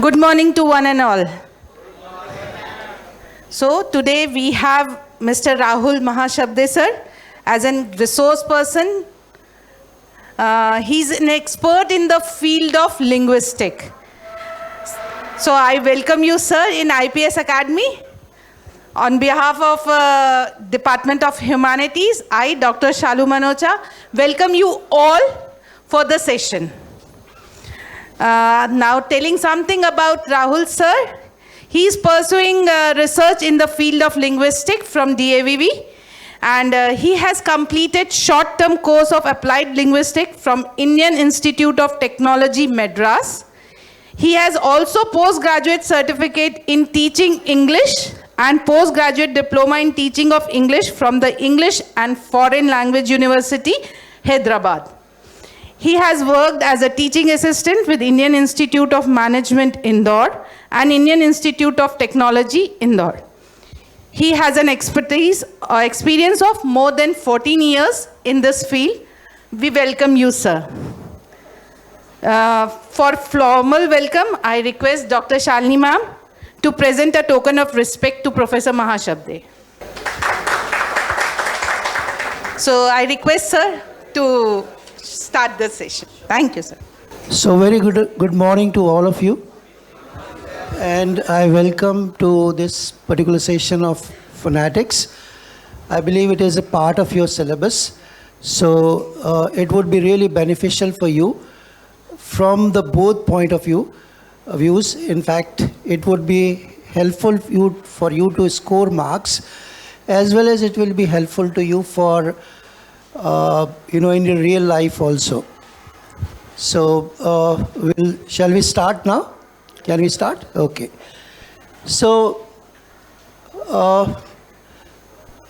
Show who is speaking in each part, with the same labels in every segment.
Speaker 1: Good morning to one and all. So today we have Mr. Rahul Mahashabde sir as a resource person. He's an expert in the field of linguistics. So I welcome you, sir, in IPS Academy. On behalf of Department of Humanities, I, Dr. Shalu Manocha, welcome you all for the session. Now telling something about Rahul sir. He is pursuing research in the field of linguistics from DAVV, and he has completed short-term course of applied linguistics from Indian Institute of Technology, Madras. He has also postgraduate certificate in teaching English and postgraduate diploma in teaching of English from the English and Foreign Language University, Hyderabad. He has worked as a teaching assistant with Indian Institute of Management, Indore, and Indian Institute of Technology, Indore. He has an experience of more than 14 years in this field. We welcome you, sir. For formal welcome, I request Dr. Shalini ma'am to present a token of respect to Professor Mahashabde. So I request sir to start the session. Thank you, sir.
Speaker 2: So very good morning to all of you. And I welcome to this particular session of Phonetics. I believe it is a part of your syllabus. So it would be really beneficial for you from the both point of views. In fact, it would be helpful for you to score marks, as well as it will be helpful to you for in your real life also. So shall we start now? Can we start? Okay. So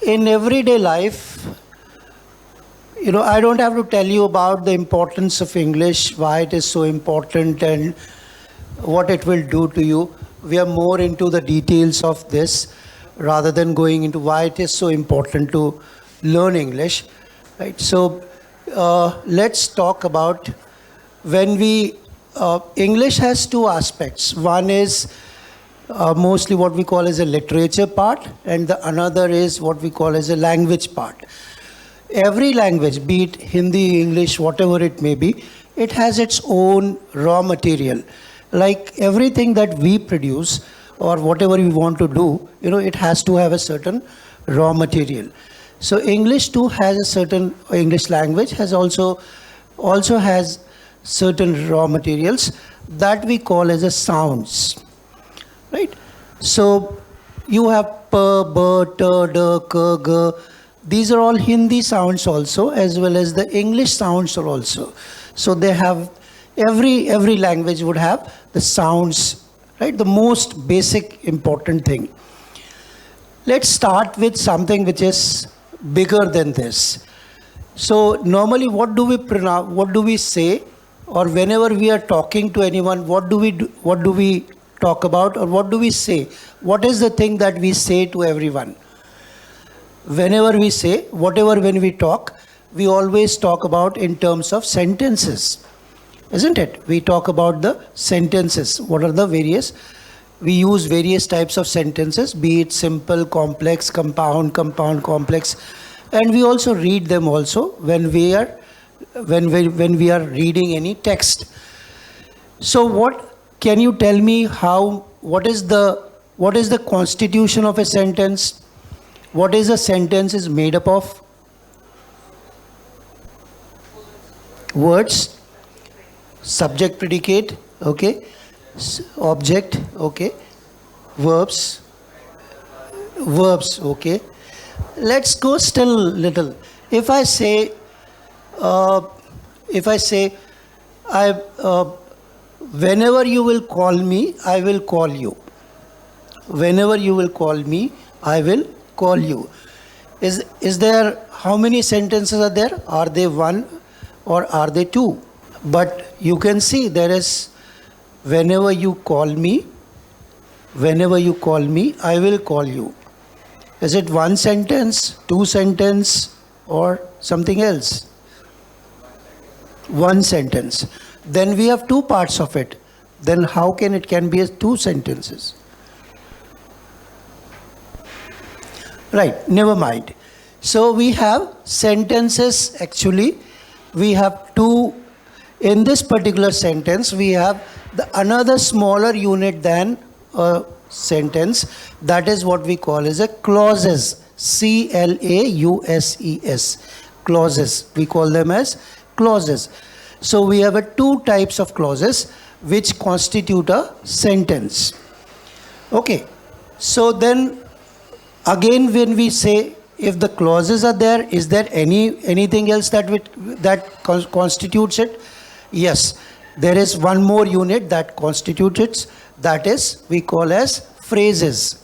Speaker 2: in everyday life, I don't have to tell you about the importance of English, why it is so important and what it will do to you. We are more into the details of this rather than going into why it is so important to learn English. Right? So let's talk about when we English has two aspects. One is mostly what we call as a literature part, and the another is what we call as a language part. Every language, be it Hindi, English, whatever it may be, it has its own raw material. Like everything that we produce or whatever we want to do, it has to have a certain raw material. So English too has a certain, English language has also has certain raw materials that we call as a sounds, right? So you have p, b, t, d, k, g. These are all Hindi sounds also, as well as the English sounds are also. So they have, every language would have the sounds, right? The most basic important thing. Let's start with something which is bigger than this. So normally what do we say, or whenever we are talking to anyone, what do we talk about, or what do we say? What is the thing that we say to everyone? Whenever we say, when we talk, we always talk about in terms of sentences, isn't it? We talk about the sentences. What are the various? We use various types of sentences, be it simple, complex, compound, complex, and we also read them also when we are reading any text. So what can you tell me what is the constitution of a sentence? What is a sentence is made up of? Words, subject, predicate, okay, object, okay, verbs, okay. Let's go still little. If I say whenever you will call me, I will call you. Whenever you will call me, I will call you. Is there, how many sentences are there? Are they one or are they two? But you can see there is, whenever you call me, I will call you. Is it one sentence, two sentence, or something else? One sentence. Then we have two parts of it. then how can it can be as two sentences? Right, never mind. So we have sentences, actually, we have two, in this particular sentence, we have another smaller unit than a sentence, that is what we call as a clauses, C-L-A-U-S-E-S, clauses, we call them as clauses. So we have two types of clauses which constitute a sentence. Okay, so then again when we say if the clauses are there, is there anything else that constitutes it? Yes, there is one more unit that constitutes it, that is we call as phrases.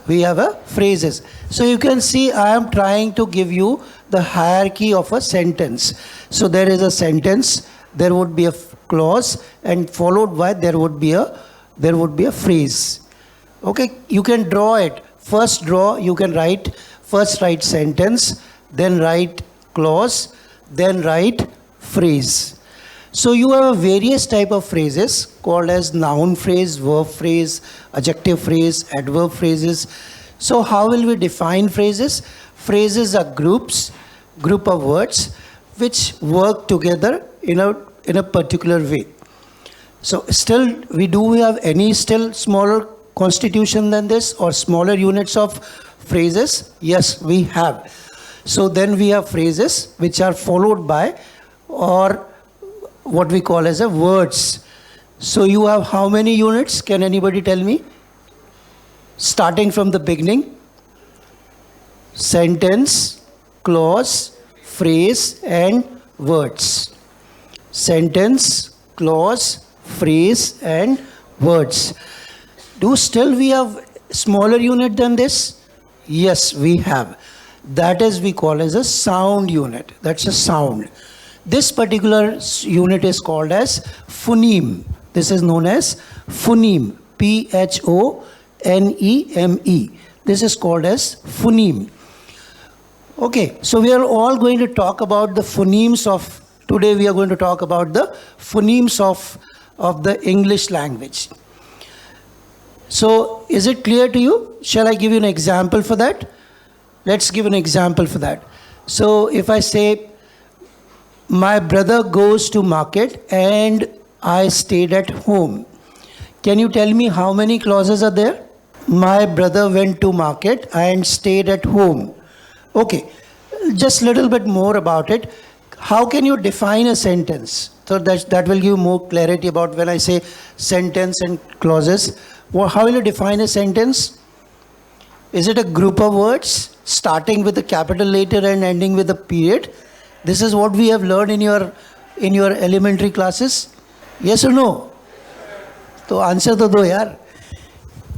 Speaker 2: We have a phrases. So you can see I am trying to give you the hierarchy of a sentence. So there is a sentence, there would be a clause, and followed by there would be a phrase. Okay, you can draw it. First draw, you can write, first write sentence, then write clause, then write phrase. So you have various type of phrases called as noun phrase, verb phrase, adjective phrase, adverb phrases. So how will we define phrases? Phrases are group of words which work together in a particular way. So still we do have any still smaller constitution than this or smaller units of phrases? Yes, we have. So then we have phrases which are followed by or what we call as a words. So you have how many units? Can anybody tell me? Starting from the beginning. Sentence, clause, phrase and words. Sentence, clause, phrase and words. Do still we have smaller unit than this? Yes, we have. That is we call as a sound unit. That's a sound. This particular unit is called as phoneme. This is known as phoneme. P-H-O-N-E-M-E. This is called as phoneme. Okay, so we are all going to talk about the phonemes of, today we are going to talk about the phonemes of the English language. So is it clear to you? Shall I give you an example for that? Let's give an example for that. So if I say, my brother goes to market and I stayed at home. Can you tell me how many clauses are there? My brother went to market and stayed at home. Okay, just a little bit more about it. How can you define a sentence? So that will give more clarity about when I say sentence and clauses. Well, how will you define a sentence? Is it a group of words starting with a capital letter and ending with a period? This is what we have learned in your elementary classes. Yes or no? So answer to do yaar.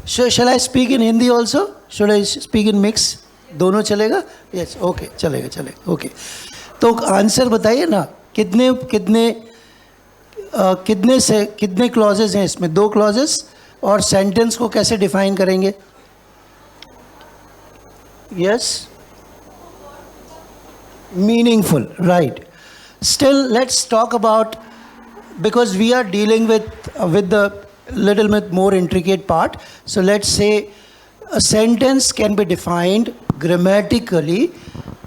Speaker 2: Shall I speak in Hindi also? Should I speak in mix? दोनों चलेगा? Yes, okay, चलेगा, okay. तो answer बताइए ना, कितने clauses हैं इसमें? 2 clauses. और सेंटेंस को कैसे डिफाइन करेंगे? Yes, meaningful, right. Still, let's talk about, because we are dealing with the little bit more intricate part. So let's say a sentence can be defined grammatically.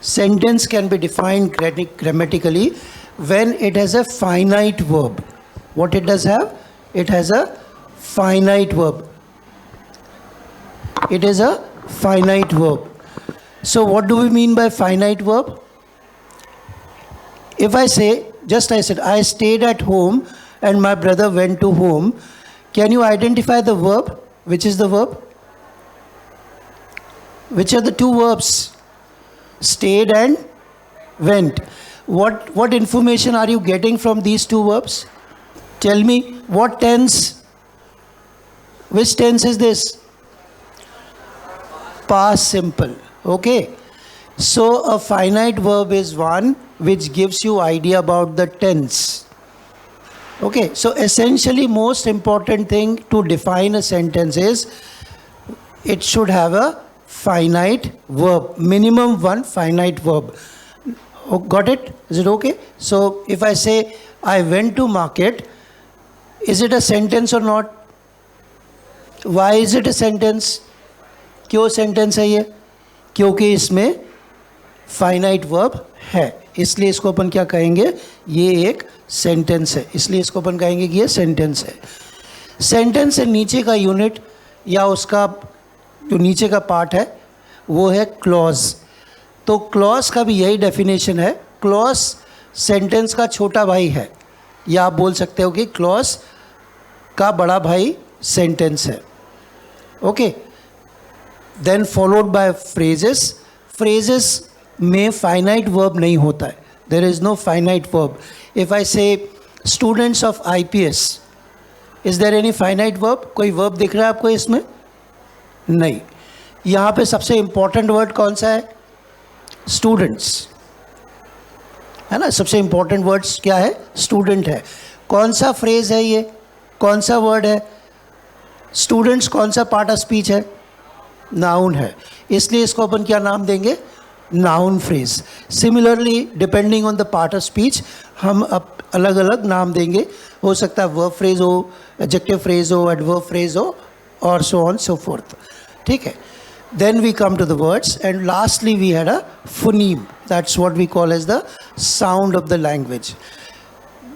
Speaker 2: Sentence can be defined grammatically when it has a finite verb. What it does have? It has a finite verb. It is a finite verb. So what do we mean by finite verb? If I say, I said, I stayed at home and my brother went to home. Can you identify the verb? Which is the verb? Which are the 2 verbs? Stayed and went. What information are you getting from these 2 verbs? Tell me, what tense? Which tense is this? Past simple. Okay. So a finite verb is one which gives you idea about the tense. Okay. So essentially most important thing to define a sentence is it should have a finite verb. Minimum one finite verb. Oh, got it? Is it okay? So if I say I went to market, Is it a sentence or not? Why is it a sentence? क्यों sentence है ये? क्योंकि इसमें finite verb है, इसलिए इसको अपन क्या कहेंगे, ये एक sentence है, इसलिए इसको अपन कहेंगे कि ये sentence है. Sentence से नीचे का यूनिट या उसका जो नीचे का पार्ट है वो है क्लॉज. तो क्लॉज का भी यही डेफिनेशन है. क्लॉज सेंटेंस का छोटा भाई है, या आप बोल सकते हो कि क्लॉज का बड़ा भाई सेंटेंस है. Okay, then followed by phrases. Phrases में फाइनाइट वर्ब नहीं होता है. There is no finite verb. If I say students of IPS, is there any finite verb? कोई वर्ब दिख रहा है आपको इसमें? नहीं. यहाँ पे सबसे इंपॉर्टेंट वर्ड कौन सा है? स्टूडेंट्स, है ना. सबसे इंपॉर्टेंट वर्ड्स क्या है? स्टूडेंट है. कौन सा फ्रेज है ये? कौन सा वर्ड है? स्टूडेंट्स कौन सा पार्ट ऑफ स्पीच है? नाउन है, इसलिए इसको अपन क्या नाम देंगे? Noun phrase. Similarly depending on the part of speech हम अब अलग अलग नाम देंगे. हो सकता है वर्ब फ्रेज हो, एडजेक्टिव फ्रेज हो, एडवर्ब फ्रेज हो, और सो ऑन सो फोर्थ. ठीक है. Then we come to the words, and lastly we had a phoneme. That's what we call as the sound of the language.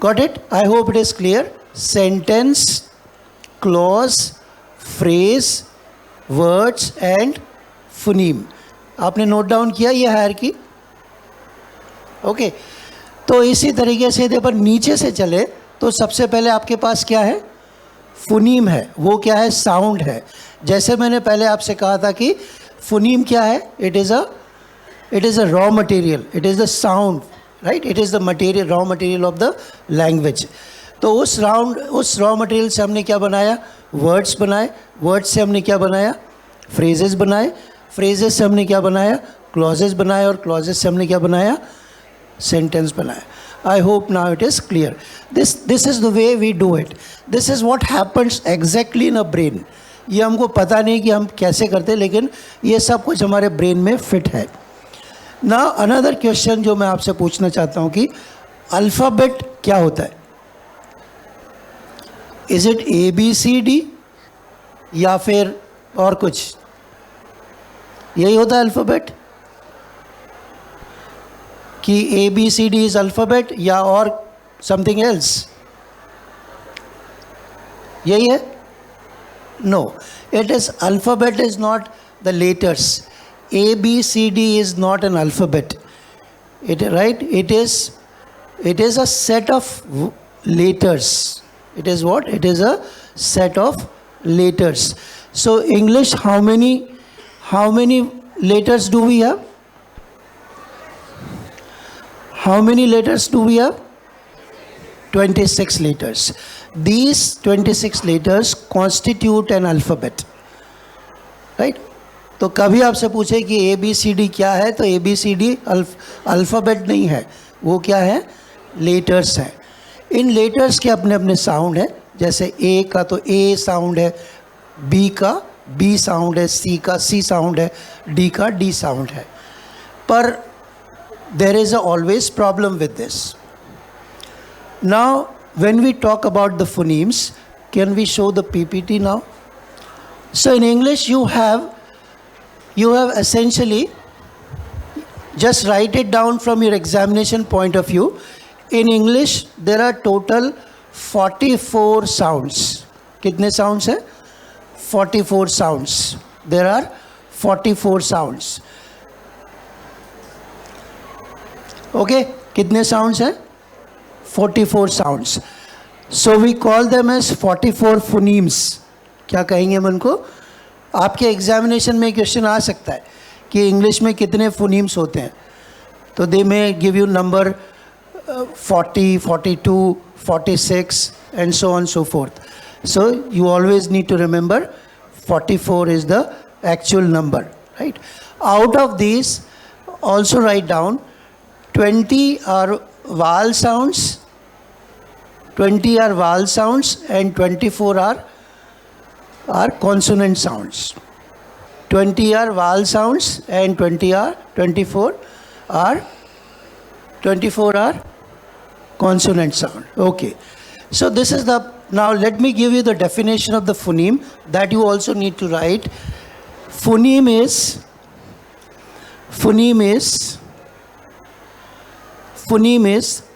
Speaker 2: Got it? I hope it is clear. Sentence, clause, phrase, words and phoneme. आपने note down किया ये hierarchy? Okay. तो इसी तरीके से यदि अपन नीचे से चले तो सबसे पहले आपके पास क्या है? फोनीम है. वो क्या है? साउंड है. जैसे मैंने पहले आपसे कहा था कि फोनीम क्या है? It is a raw material. It is the sound, right. It is the material, raw material of the language. तो उस रॉ मटेरियल से हमने क्या बनाया? वर्ड्स बनाए. वर्ड्स से हमने क्या बनाया? फ्रेजेस बनाए. फ्रेजेस से हमने क्या बनाया? क्लॉजेस बनाए. और क्लॉजेस से हमने क्या बनाया? सेंटेंस बनाया. I hope now it is clear. This is the way we do it. This is what happens exactly in a brain. ये हमको पता नहीं कि हम कैसे करते, लेकिन ये सब कुछ हमारे ब्रेन में फिट है. Now another question जो मैं आपसे पूछना चाहता हूँ कि अल्फ़ाबेट क्या होता है? Is it ABCD या फिर और कुछ? यही होता है अल्फ़ाबेट कि ABCD इज अल्फ़ाबेट या और समथिंग एल्स? यही है? No, it is alphabet is not the letters. ABCD is not an alphabet. It right? It is a set of letters. It is what? It is a set of letters. So English, how many letters do we have? How many letters do we have? 26 letters. These 26 letters constitute an alphabet. Right? तो कभी आपसे पूछे कि ABCD क्या है, तो ABCD alphabet नहीं है. वो क्या है? लेटर्स हैं. इन लेटर्स के अपने अपने साउंड हैं. जैसे A का तो A साउंड है, B का B साउंड है, C का C साउंड है, D का D साउंड है. पर there is always problem with this. Now when we talk about the phonemes, can we show the PPT now? So in English you have essentially, just write it down from your examination point of view. In English there are total 44 sounds. कितने sounds हैं? 44 sounds. There are 44 sounds. Okay, कितने sounds हैं? 44 sounds. So we call them as 44 phonemes. क्या कहेंगे हम उनको? आपके examination में क्वेश्चन आ सकता है कि इंग्लिश में कितने फोनीम्स होते हैं. तो दे में give you number 40, 42, 46 and so on so forth. So you always need to remember 44 is the actual number, right? Out of these, also write down 20 are vowel sounds, 20 are vowel sounds and 24 are consonant sounds. 20 are vowel sounds and 24 are consonant sound. Okay. So this is the Now let me give you the definition of the phoneme that you also need to write. Phoneme is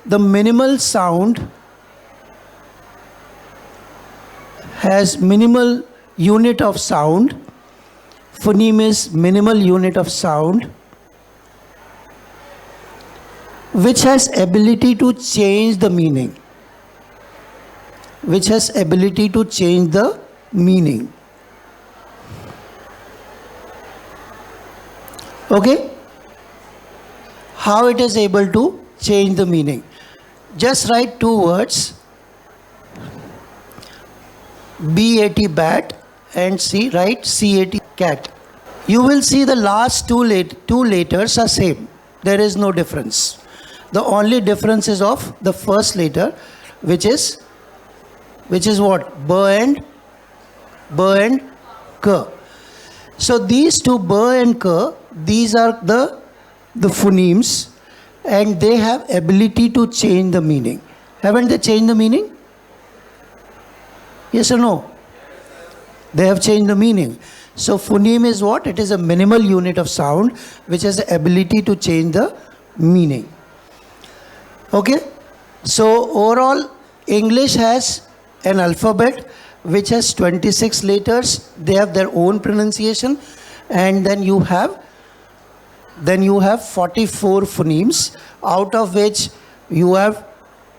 Speaker 2: the minimal sound has minimal unit of sound. Phoneme is minimal unit of sound which has ability to change the meaning. Which has ability to change the meaning. Okay? How it is able to change the meaning? Just write two words. B-A-T bat and write C-A-T cat. You will see the last two letters are same. There is no difference. The only difference is of the first letter, which is what? B and K. So these two B and K, these are the phonemes, and they have ability to change the meaning. Haven't they changed the meaning? Yes or no? They have changed the meaning. So phoneme is what? It is a minimal unit of sound which has the ability to change the meaning. Okay? So overall, English has an alphabet which has 26 letters. They have their own pronunciation, and then you have 44 phonemes, out of which you have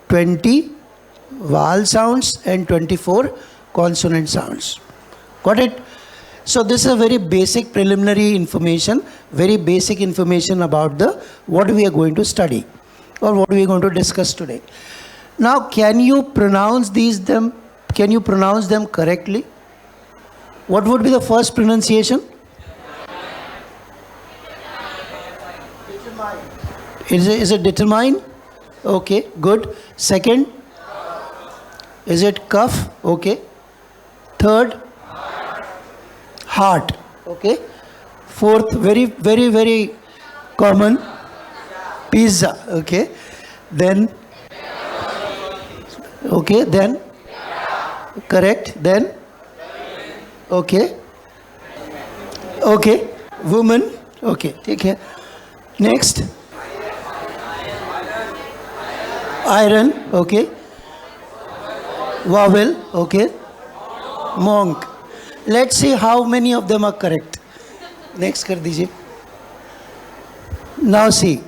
Speaker 2: 20 vowel sounds and 24 consonant sounds. Got it? So this is a very basic preliminary information, very basic information about what we are going to study or what we are going to discuss today. Now, can you pronounce them correctly? What would be the first pronunciation? Is it determine? Okay, good. Second? Is it cuff? Okay. Third? Heart. Okay. Fourth, very, very, very common. Pizza. Okay. Then? Okay, then? Correct. Then? Okay. Okay. Woman. Okay. Take care. Next. Iron. Okay. Vowel. Okay. Monk. Let's see how many of them are correct. Next kar dijiye. Now see.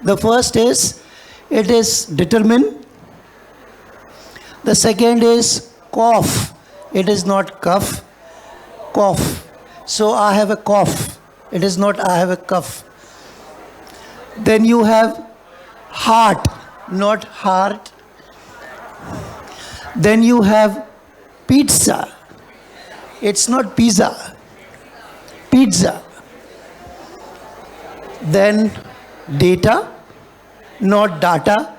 Speaker 2: The first is, it is determine. The second is cough. It is not cuff. Cough. So I have a cough. It is not I have a cough. Then you have heart, not heart. Then you have pizza. It's not pizza. Pizza. Then data, not data.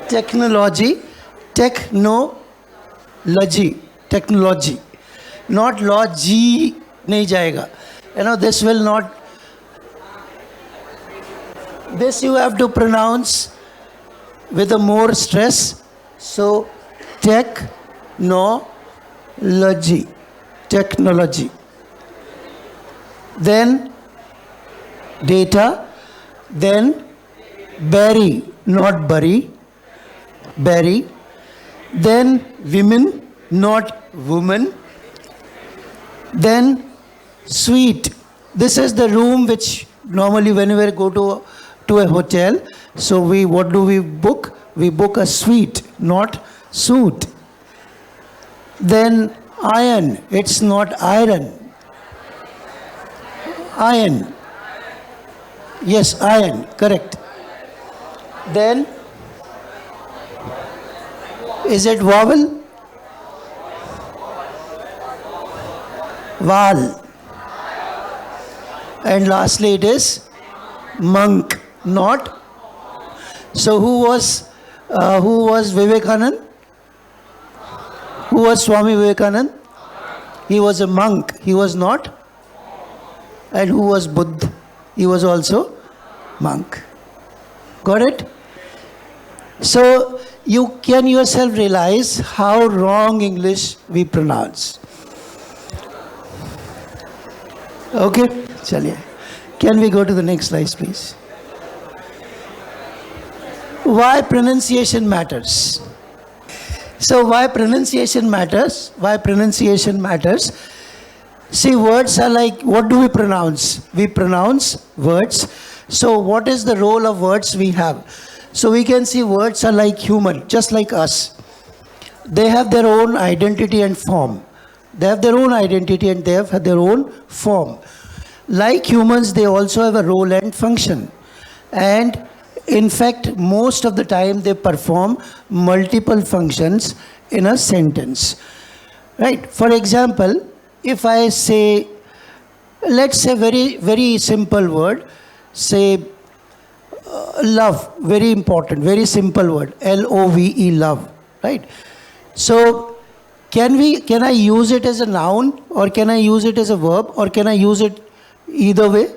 Speaker 2: Technology, technology, not logy nahi jayega. This will not. This you have to pronounce with a more stress. So technology. Then data. Then berry, not bury. Berry. Then women, not woman. Then suite. This is the room which normally whenever we go to a hotel, so what do we book? We book a suite, not suit. Then iron. It's not iron. Iron. Yes, iron. Correct. Then is it vowel? Vowel. And lastly it is monk, not. So who was Vivekanand? Who was Swami Vivekanand? He was a monk. He was not. And who was Buddha? He was also monk. Got it? So you can yourself realize how wrong English we pronounce. Okay, chaliye. Can we go to the next slide, please? Why pronunciation matters? So why pronunciation matters? Why pronunciation matters? See, words are like, what do we pronounce? We pronounce words. So what is the role of words we have? So we can see words are like human, just like us. They have their own identity and form. They have their own identity and they have their own form. Like humans, they also have a role and function. And in fact, most of the time they perform multiple functions in a sentence. Right? For example, if I say, let's say very simple word, say love, very important, very simple word, L-O-V-E, love, right? So can I use it as a noun, or can I use it as a verb, or can I use it either way?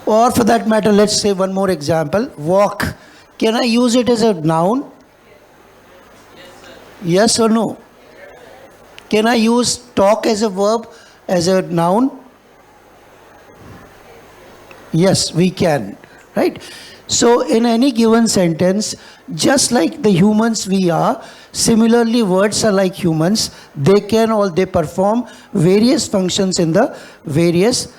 Speaker 2: Or for that matter, let's say one more example, walk. Can I use it as a noun? Yes or no? Can I use talk as a verb, as a noun? Yes, we can, right? So in any given sentence, just like the humans we are, similarly words are like humans. They perform various functions in the various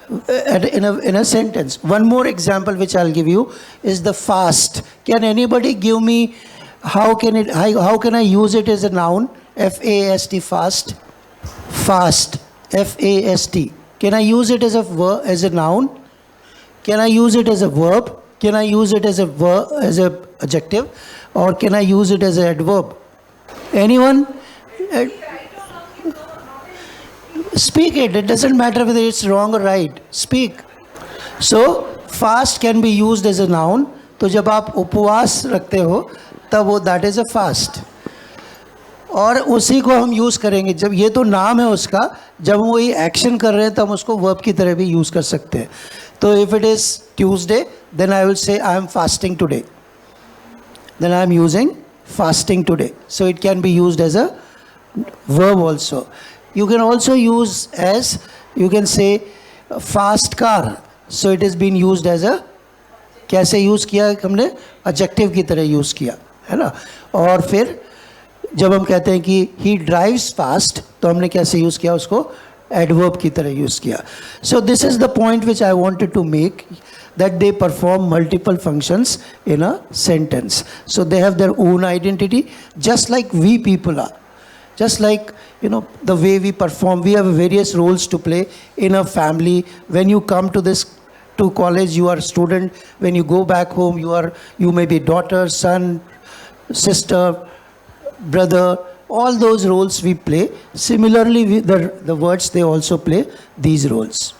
Speaker 2: in a sentence. One more example which I'll give you is the fast. Can anybody give me how can I use it as a noun? F-A-S-T, fast. Fast, F-A-S-T. Can I use it as a noun? Can I use it as a verb? Can I use it as a adjective? Or can I use it as an adverb? Anyone? Speak it. It doesn't matter whether it's wrong or right. Speak. So, fast can be used as a noun. तो जब आप उपवास रखते हो तब वो that is a fast. और उसी को हम यूज़ करेंगे जब ये तो नाम है उसका, जब हम वही एक्शन कर रहे हैं तो हम उसको वर्ब की तरह भी यूज़ कर सकते हैं. तो if it is Tuesday, then I will say I am fasting today. Then I am using fasting today. So it can be used as a verb also. You can also use as, you can say fast car. So it has been used as a, कैसे use किया हमने, adjective की तरह use किया है ना. और फिर जब हम कहते हैं कि he drives fast, तो हमने कैसे यूज़ किया उसको, adverb की तरह यूज़ किया. So this is the point which I wanted to make, that they perform multiple functions in a sentence. So they have their own identity, just like we people are. Just like, the way we perform, we have various roles to play in a family. When you come to college, you are a student. When you go back home, you may be daughter, son, sister, brother. All those roles we play. Similarly, the words, they also play these roles.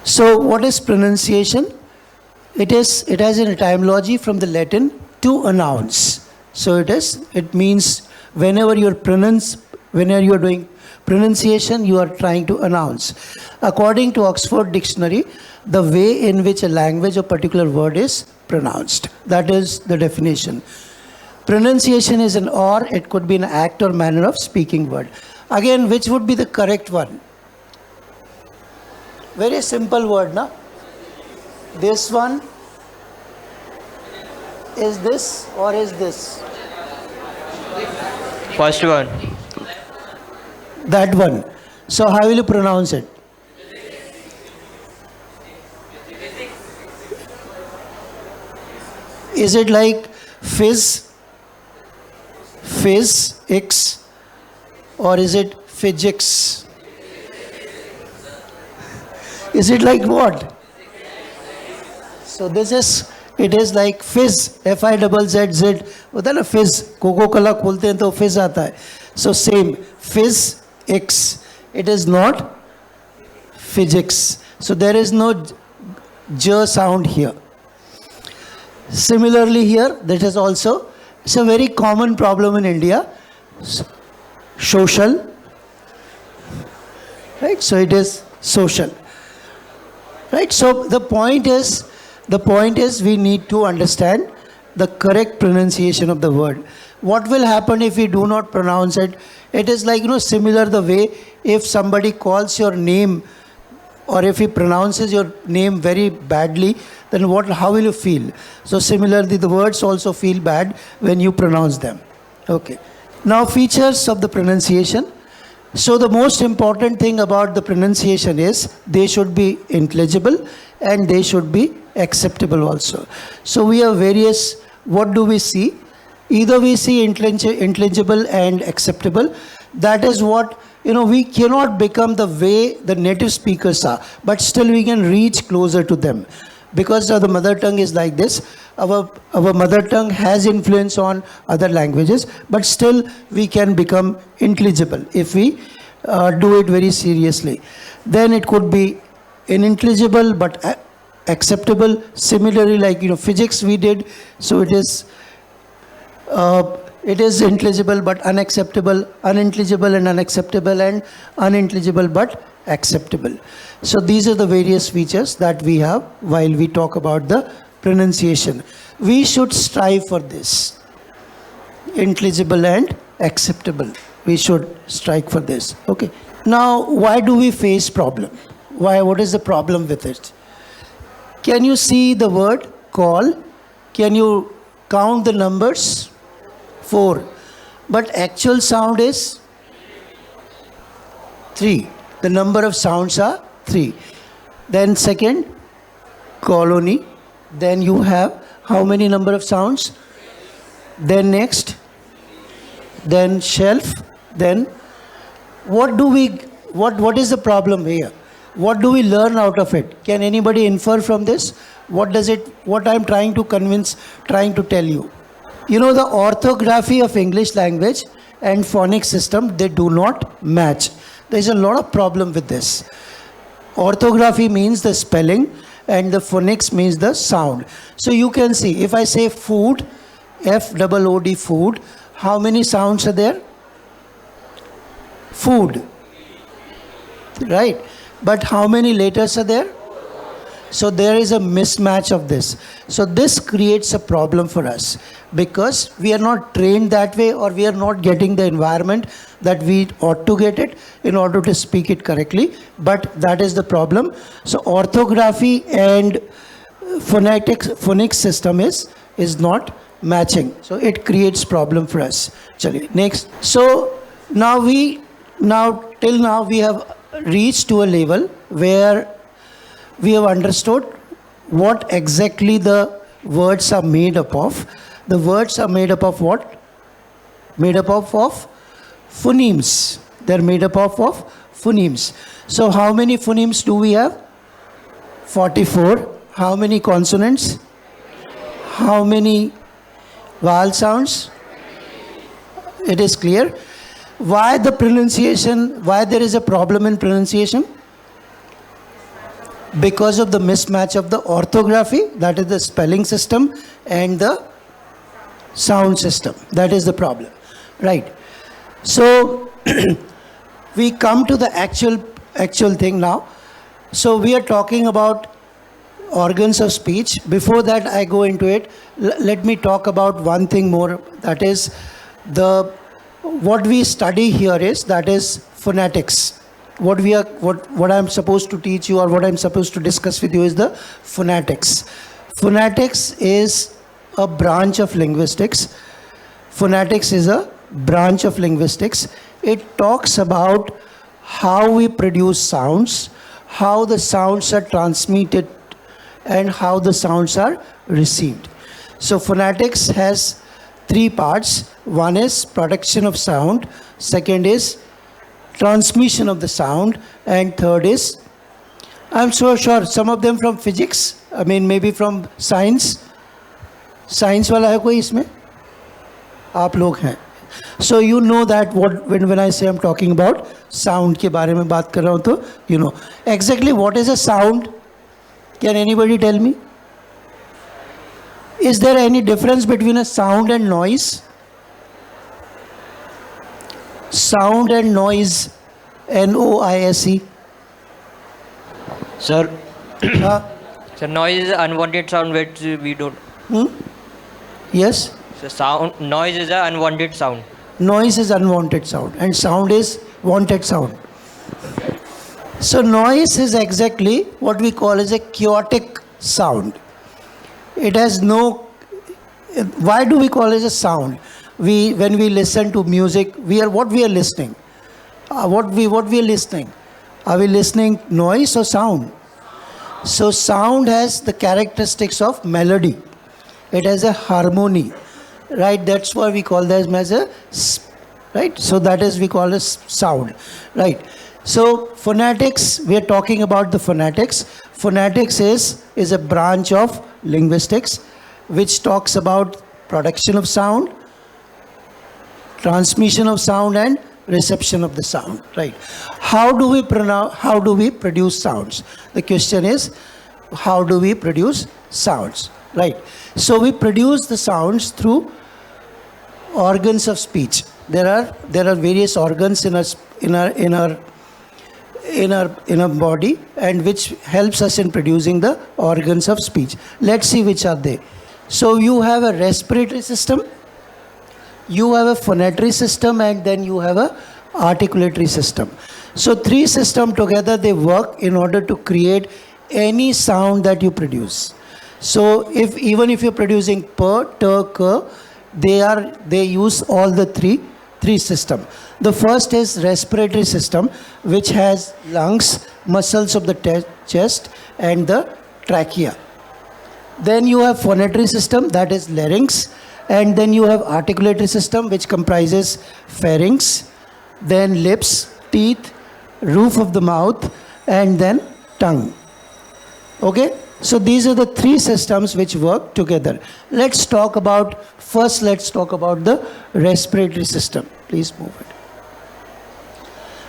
Speaker 2: So what is pronunciation? It has an etymology from the Latin to announce. So it means whenever you're doing pronunciation, you are trying to announce. According to Oxford Dictionary, the way in which a language or particular word is pronounced. That is the definition. Pronunciation is it could be an act or manner of speaking word. Again, which would be the correct one? Very simple word, na? This one, is this or is this?
Speaker 3: First one.
Speaker 2: That one. So how will you pronounce it? Is it like fizz, X, or is it physics? Is it like what? So it is like fizz, F-I-Z-Z. होता है ना fizz, cocoa Cola खोलते हैं तो fizz आता है. So same, fizz, X. It is not physics. So there is no j sound here. Similarly here, that is also, it's a very common problem in India. Social. Right? So it is social. Right? So the point is The point is we need to understand the correct pronunciation of the word. What will happen if we do not pronounce it? It is like, similar the way if somebody calls your name or if he pronounces your name very badly, then how will you feel? So similarly, the words also feel bad when you pronounce them. Okay. Now, features of the pronunciation. So the most important thing about the pronunciation is they should be intelligible and they should be acceptable also. So we have various, what do we see? Either we see intelligible and acceptable. That is what, we cannot become the way the native speakers are, but still we can reach closer to them. Because the mother tongue is like this, our mother tongue has influence on other languages, but still we can become intelligible if we do it very seriously. Then it could be unintelligible but acceptable. Similarly, like physics we did, so it is intelligible but unacceptable, unintelligible and unacceptable, and unintelligible but acceptable. So these are the various features that we have while we talk about the pronunciation. We should strive for this. Intelligible and acceptable. We should strive for this. Okay. Now, why do we face problem? What is the problem with it? Can you see the word call? Can you count the numbers? 4. But actual sound is 3. The number of sounds are 3. Then second, colony. Then you have how many number of sounds? Then next, then shelf. Then what is the problem here? What do we learn out of it? Can anybody infer from this? What I'm trying to tell you? The orthography of English language and phonics system, they do not match. There's a lot of problem with this. Orthography means the spelling and the phonics means the sound. So you can see, if I say food, F-O-O-D, food, how many sounds are there? Food. Right? But how many letters are there? So there is a mismatch of this. So this creates a problem for us because we are not trained that way, or we are not getting the environment that we ought to get it in order to speak it correctly. But that is the problem. So orthography and phonics system is not matching. So it creates problem for us. Chaliye, next. So till now we have reached to a level where we have understood what exactly the words are made up of. The words are made up of what? Made up of phonemes. They're made up of phonemes. So how many phonemes do we have? 44. How many consonants? How many vowel sounds? It is clear. Why there is a problem in pronunciation? Because of the mismatch of the orthography, that is the spelling system, and the sound system. That is the problem. Right. So we come to the actual thing now. So we are talking about organs of speech. Before that I go into it, let me talk about one thing more. That is what we study here is phonetics. What I'm supposed to teach you, or what I'm supposed to discuss with you, is the phonetics. Phonetics is a branch of linguistics. Phonetics is a branch of linguistics. It talks about how we produce sounds, how the sounds are transmitted, and how the sounds are received. So phonetics has 3 parts. One is production of sound, second is transmission of the sound, and third is, I'm so sure some of them from physics, maybe from science. Science वाला है कोई इसमें? आप लोग हैं. So you know that when I say I'm talking about sound के बारे में बात कर रहा हूँ, तो you know exactly what is a sound. Can anybody tell me? Is there any difference between a sound and noise? Sound and noise, NOISE.
Speaker 3: Sir, So noise is unwanted sound which we don't.
Speaker 2: Yes?
Speaker 3: So sound noise is an unwanted sound.
Speaker 2: Noise is unwanted sound and sound is wanted sound. So noise is exactly what we call as a chaotic sound. It has no. Why do we call it a sound? When we listen to music, what we are listening. What we are listening. Are we listening noise or sound? So sound has the characteristics of melody. It has a harmony, right? That's why we call that as a, right? So that is we call as sound, right? So phonetics, we are talking about the phonetics. Phonetics is a branch of linguistics which talks about production of sound, transmission of sound and reception of the sound, right? How do we produce sounds? The question is, how do we produce sounds, right? So we produce the sounds through organs of speech. There are various organs in our body, and which helps us in producing the organs of speech. Let's see which are they. So you have a respiratory system, you have a phonatory system, and then you have a articulatory system. So three systems together, they work in order to create any sound that you produce. So even if you're producing per, ter, ker, they use all the three system. The first is respiratory system, which has lungs, muscles of the chest, and the trachea. Then you have phonatory system, that is larynx, and then you have articulatory system, which comprises pharynx, then lips, teeth, roof of the mouth, and then tongue. Okay? So these are the three systems which work together. Let's talk about the respiratory system. Please move it.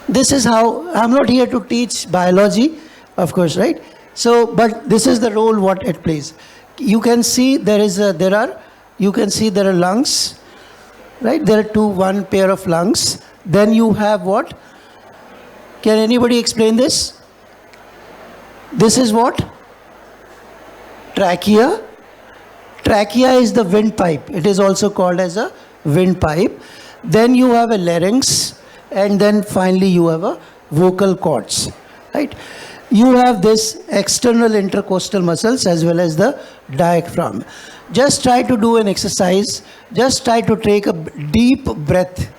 Speaker 2: This is how, I'm not here to teach biology, of course, right? So, but this is the role what it plays. You can see there are lungs, right? There are one pair of lungs. Then you have what? Can anybody explain this? This is what? Trachea. Trachea is the windpipe. It is also called as a windpipe. Then you have a larynx, and then finally you have a vocal cords, right? You have this external intercostal muscles as well as the diaphragm. Just try to do an exercise. Just try to take a deep breath.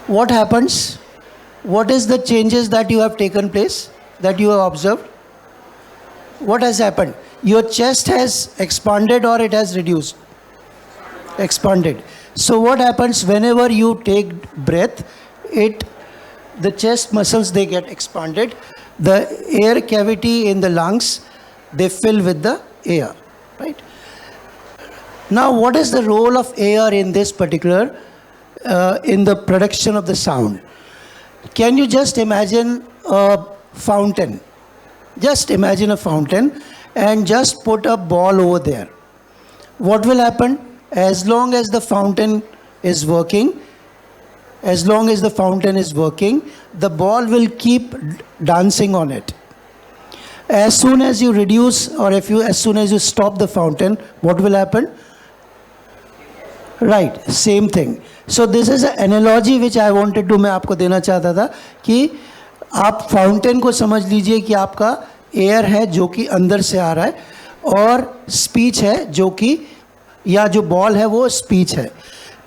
Speaker 2: What happens? What is the changes that you have taken place, that you have observed? What has happened? Your chest has expanded or it has reduced? Expanded. So what happens whenever you take breath? The chest muscles, they get expanded. The air cavity in the lungs, they fill with the air, right? Now, what is the role of air in this particular, in the production of the sound? Can you just imagine a fountain? Just imagine a fountain and just put a ball over there. What will happen? As long as the fountain is working, the ball will keep dancing on it. As soon as you reduce, or as soon as you stop the fountain, what will happen? Right, same thing. So this is an analogy which I wanted to मैं आपको देना चाहता था कि आप fountain को समझ लीजिए कि आपका एयर है जो कि अंदर से आ रहा है, और स्पीच है जो कि, या जो बॉल है वो स्पीच है.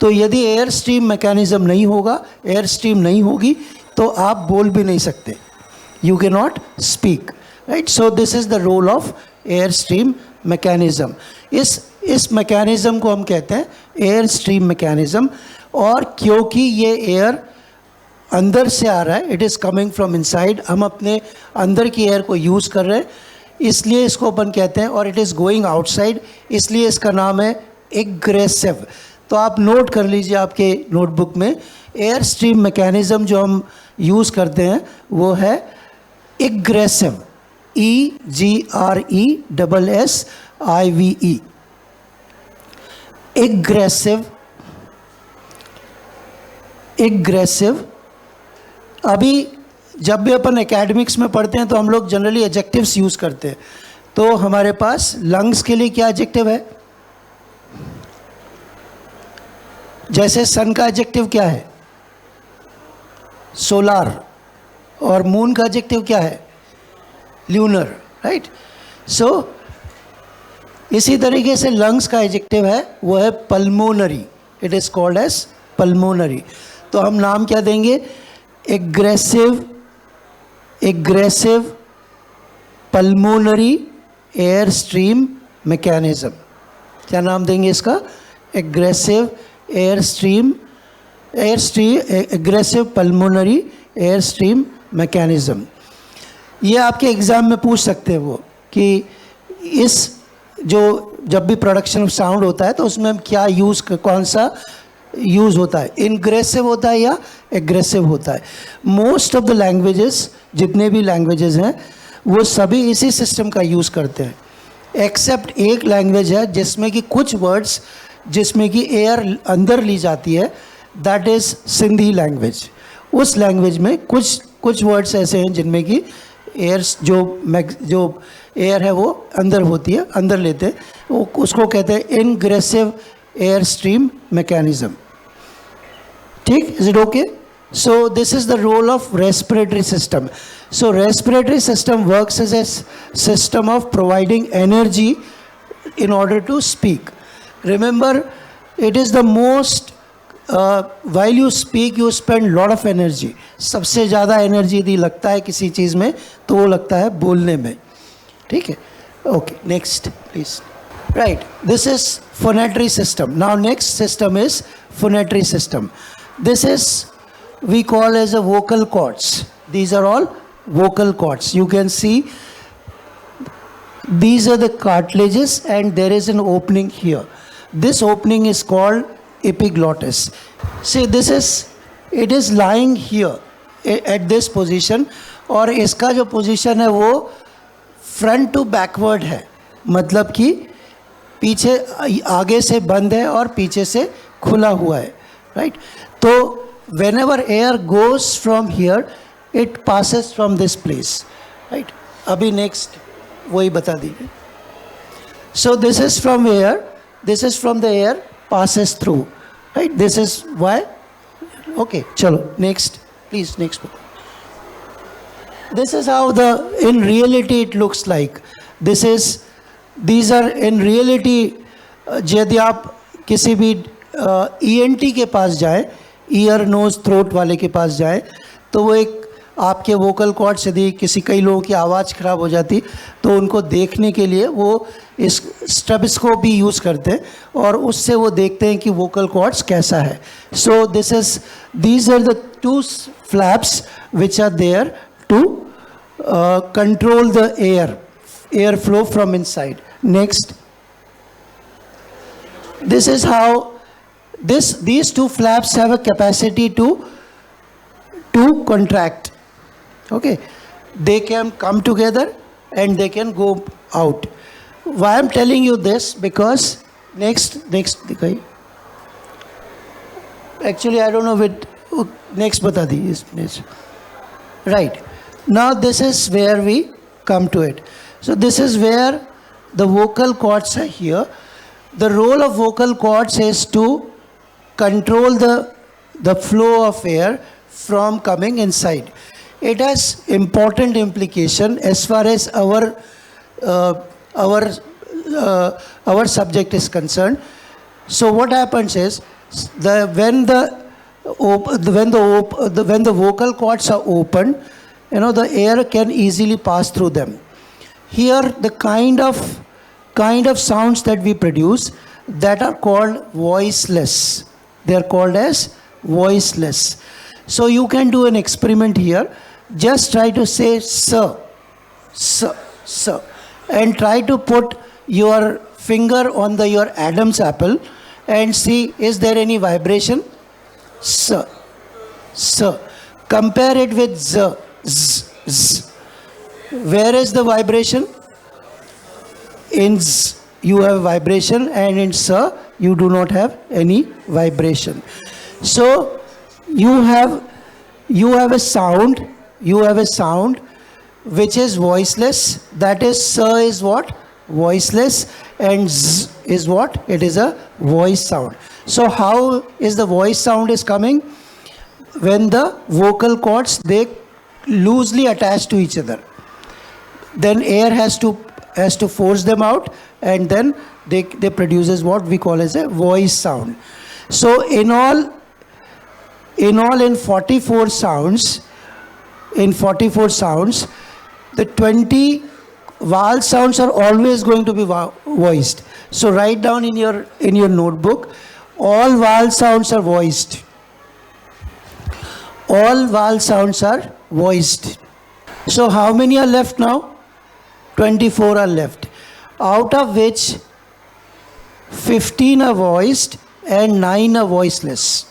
Speaker 2: तो यदि एयर स्ट्रीम मैकेनिज्म नहीं होगा, एयर स्ट्रीम नहीं होगी, तो आप बोल भी नहीं सकते. You can not speak, right? So this is the role of air stream mechanism. इस मैकेनिज्म को हम कहते हैं एयर स्ट्रीम मैकेनिज्म. और क्योंकि ये एयर अंदर से आ रहा है, it is coming from inside, हम अपने अंदर की एयर को यूज़ कर रहे हैं, इसलिए इसको अपन कहते हैं, और इट इज़ गोइंग आउटसाइड, इसलिए इसका नाम है एग्रेसिव. तो आप नोट कर लीजिए आपके नोटबुक में, एयर स्ट्रीम मैकेनिज्म जो हम यूज़ करते हैं वो है एग्रेसिव. EGRESSIVE. एग्रेसिव. अभी जब भी अपन एकेडमिक्स में पढ़ते हैं तो हम लोग जनरली एडजेक्टिव्स यूज़ करते हैं. तो हमारे पास लंग्स के लिए क्या एडजेक्टिव है? जैसे सन का एडजेक्टिव क्या है? सोलार. और मून का एडजेक्टिव क्या है? ल्यूनर. राइट. सो इसी तरीके से लंग्स का एडजेक्टिव है वो है pulmonary. It is called as pulmonary. तो हम नाम क्या देंगे? Egressive pulmonary air stream mechanism. क्या नाम देंगे इसका? Egressive pulmonary air stream mechanism. ये आपके एग्ज़ाम में पूछ सकते हैं वो कि इस जो जब भी प्रोडक्शन ऑफ साउंड होता है तो उसमें हम क्या कौन सा यूज़ होता है? इनग्रेसिव होता है या एग्रेसिव होता है? मोस्ट ऑफ द लैंग्वेजेस, जितने भी लैंग्वेजेस हैं वो सभी इसी सिस्टम का यूज़ करते हैं, एक्सेप्ट एक लैंग्वेज है जिसमें कि कुछ वर्ड्स जिसमें कि एयर अंदर ली जाती है, दैट इज़ सिंधी लैंग्वेज. उस लैंग्वेज में कुछ वर्ड्स ऐसे हैं जिनमें कि एयर जो एयर है वो अंदर होती है, अंदर लेते हैं, वो उसको कहते हैं इनग्रेसिव एयर स्ट्रीम मैकेनिज्म. ठीक? Is it okay? So this is the role of respiratory system. So respiratory system works as a system of providing energy in order to speak. Remember, it is the most, while you speak you spend lot of energy. सबसे ज़्यादा energy यदि लगता है किसी चीज़ में तो वो लगता है बोलने में. ठीक है? Okay, next please. Right, this is phonatory system. Now next system is phonatory system. This is we call as a vocal cords. These are all vocal cords. You can see these are the cartilages and there is an opening here. This opening is called epiglottis. See, it is lying here at this position, और इसका जो position है वो front to backward है, मतलब कि पीछे आगे से बंद है और पीछे से खुला हुआ है. राइट? तो whenever air goes from here, it passes from this place. Right? अभी next वही बता दीजिए. So this is from where? This is from the air passes through. Right? This is why. Okay, चलो next, please next book. This is how in reality it looks like. These are in reality. यदि आप किसी भी ENT के पास जाएं, ear nose throat वाले के पास जाएं, तो वो एक आपके वोकल कॉर्ड्स, यदि कई लोगों की आवाज़ ख़राब हो जाती तो उनको देखने के लिए वो इस स्टेथोस्कोप भी यूज़ करते हैं और उससे वो देखते हैं कि वोकल कॉर्ड्स कैसा है. So these are the two flaps which are there to control the air flow from inside. Next, this is how these two flaps have a capacity to contract. Okay, they can come together and they can go out. Why I'm telling you this? Because next actually I don't know with next bata di is. Right, now this is where we come to it. So this is where the vocal cords are here. The role of vocal cords is to control the flow of air from coming inside. It has important implication as far as our subject is concerned. So what happens is when the vocal cords are open, the air can easily pass through them. Here the kind of sounds that we produce that are called voiceless. They are called as voiceless. So you can do an experiment here. Just try to say sir, sir, sir, and try to put your finger on your Adam's apple and see, is there any vibration? Sir, sir. Compare it with z, z, z. Where is the vibration? In z you have vibration, and in sir you do not have any vibration. So you have a sound you have a sound which is voiceless. That is, sir is what? Voiceless. And z is what? It is a voice sound. So how is the voice sound is coming? When the vocal cords, they loosely attach to each other. Then air has to force them out, and then they produces what we call as a voice sound. So in 44 sounds, the 20 vowel sounds are always going to be voiced. So write down in your notebook, all vowel sounds are voiced. All vowel sounds are voiced. So how many are left now? 24 are left, out of which 15 are voiced and 9 are voiceless.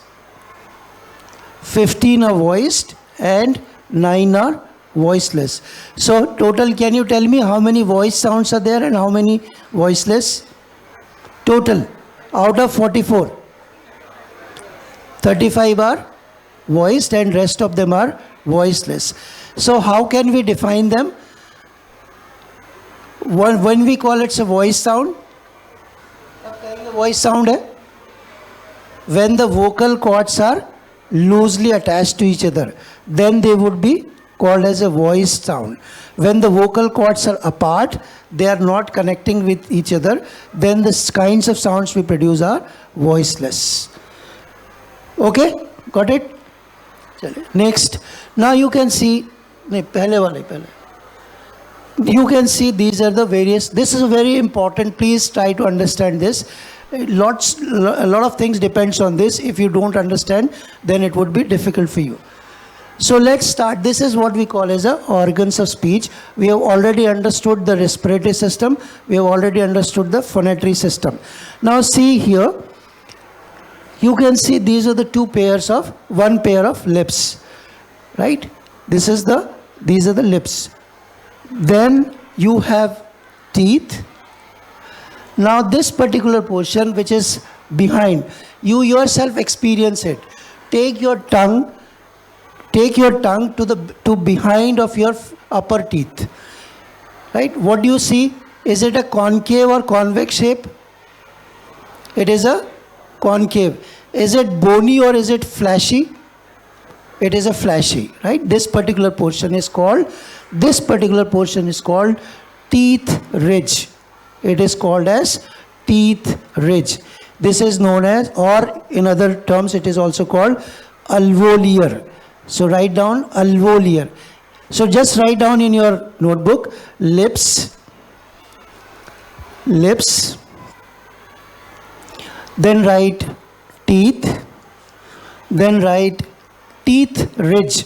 Speaker 2: 15 are voiced and 9 are voiceless. So total, can you tell me how many voice sounds are there and how many voiceless? Total, out of 44, 35 are voiced and rest of them are voiceless. So how can we define them? When we call it a voice sound, voice sound है when the vocal cords are loosely attached to each other, then they would be called as a voice sound. When the vocal cords are apart, they are not connecting with each other, then the kinds of sounds we produce are voiceless. Okay, got it? Next, now you can see, you can see these are the various, this is very important, please try to understand this. A lot of things depends on this. If you don't understand, then it would be difficult for you. So let's start. This is what we call as the organs of speech. We have already understood the respiratory system. We have already understood the phonetary system. Now see here, you can see these are the one pair of lips, right? These are the lips. Then you have teeth. Now this particular portion which is behind, you yourself experience it. Take your tongue to behind of your upper teeth, right? What do you see? Is it a concave or convex shape? It is a concave. Is it bony or is it fleshy? It is a fleshy, right? This particular portion is called teeth ridge. It is called as teeth ridge. This is known as, or in other terms, it is also called alveolar. So write down alveolar. So just write down in your notebook, lips, then write teeth, then write teeth ridge,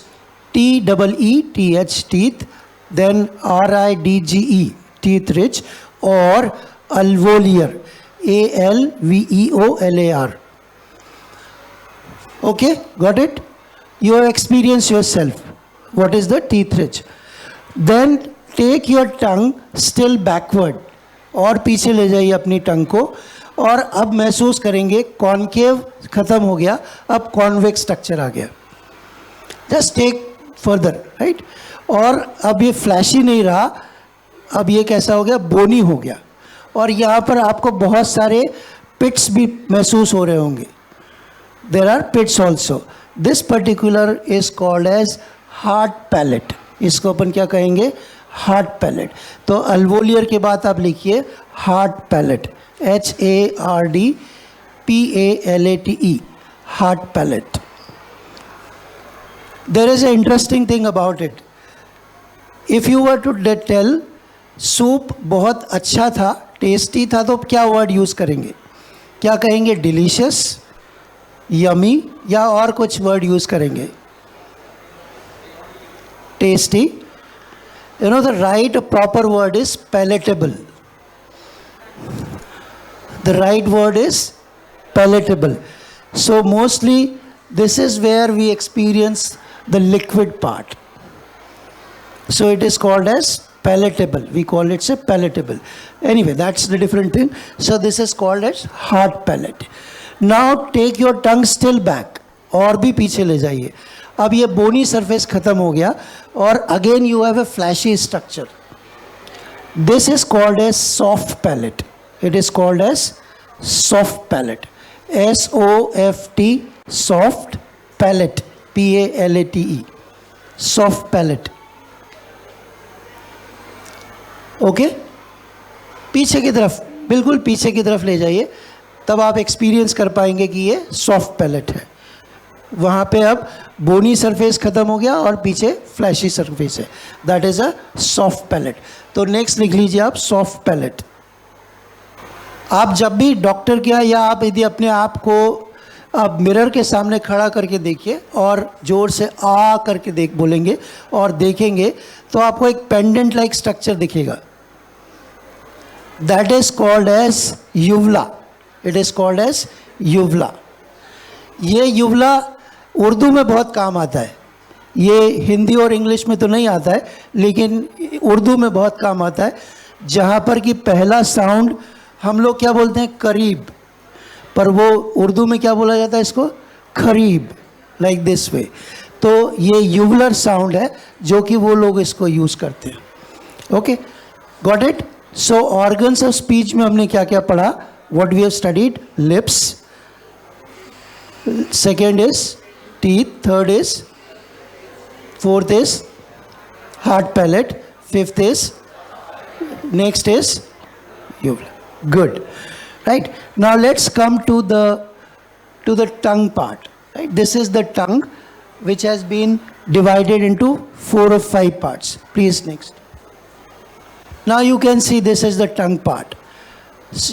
Speaker 2: T-E-E-T-H, teeth, then R-I-D-G-E, teeth ridge, or alveolar, A-L-V-E-O-L-A-R. Okay, got it? You have experienced yourself. What is the teeth ridge? Then take your tongue still backward, और पीछे ले जाइए अपनी टंग को, और अब महसूस करेंगे कॉन्केव खत्म हो गया, अब कॉन्वेक्स स्ट्रक्चर आ गया. Just take further, right? और अब ये फ्लैशी नहीं रहा, अब ये कैसा हो गया? बोनी हो गया. और यहाँ पर आपको बहुत सारे पिट्स भी महसूस हो रहे होंगे. There are pits also. This particular is called as hard palate. इसको अपन क्या कहेंगे? Hard palate. तो अल्वोलियर के बाद आप लिखिए hard palate, HARDPALATE, hard palate. There is an interesting thing about it. If you were to tell soup बहुत अच्छा था, टेस्टी था, तो क्या वर्ड यूज़ करेंगे? क्या कहेंगे? डिलीशियस, यमी, या और कुछ वर्ड यूज़ करेंगे? Tasty. You know, the right proper word is palatable. The right word is palatable. So mostly this is where we experience the liquid part. So it is called as palatable. We call it palatable. Anyway, that's the different thing. So this is called as hard palate. Now take your tongue still back, और भी पीछे ले जाइए. अब ये बोनी surface खत्म हो गया और again you have a fleshy structure. This is called as soft palate. It is called as soft palate. SOFT, soft palate, PALATE, soft palate. Okay, पीछे की तरफ, बिल्कुल पीछे की तरफ ले जाइए, तब आप एक्सपीरियंस कर पाएंगे कि ये सॉफ्ट पैलेट है. वहाँ पे अब बोनी सरफेस खत्म हो गया और पीछे फ्लैशी सरफेस है. That is a soft palate. तो नेक्स्ट लिख लीजिए आप सॉफ्ट पैलेट. आप जब भी डॉक्टर के यहाँ या आप यदि अपने आप को आप मिरर के सामने खड़ा करके देखिए और जोर से आ करके बोलेंगे और देखेंगे तो आपको एक पेंडेंट लाइक स्ट्रक्चर दिखेगा. That is called as uvula. It is called as uvula. ये युवला उर्दू में बहुत काम आता है. ये हिंदी और इंग्लिश में तो नहीं आता है, लेकिन उर्दू में बहुत काम आता है, जहाँ पर कि पहला साउंड हम लोग क्या बोलते हैं, करीब, पर वो उर्दू में क्या बोला जाता है इसको, करीब, लाइक दिस वे. तो ये युवलर साउंड है जो कि वो लोग इसको यूज़ करते हैं. Okay, got it. So organs of speech में हमने क्या क्या पढ़ा? What we have studied, lips, second is teeth, third is, fourth is hard palate, fifth is, next is uvula. Good, right? Now let's come to the tongue part. Right? This is the tongue which has been divided into 4 or 5 parts. Please next. Now you can see this is the tongue part.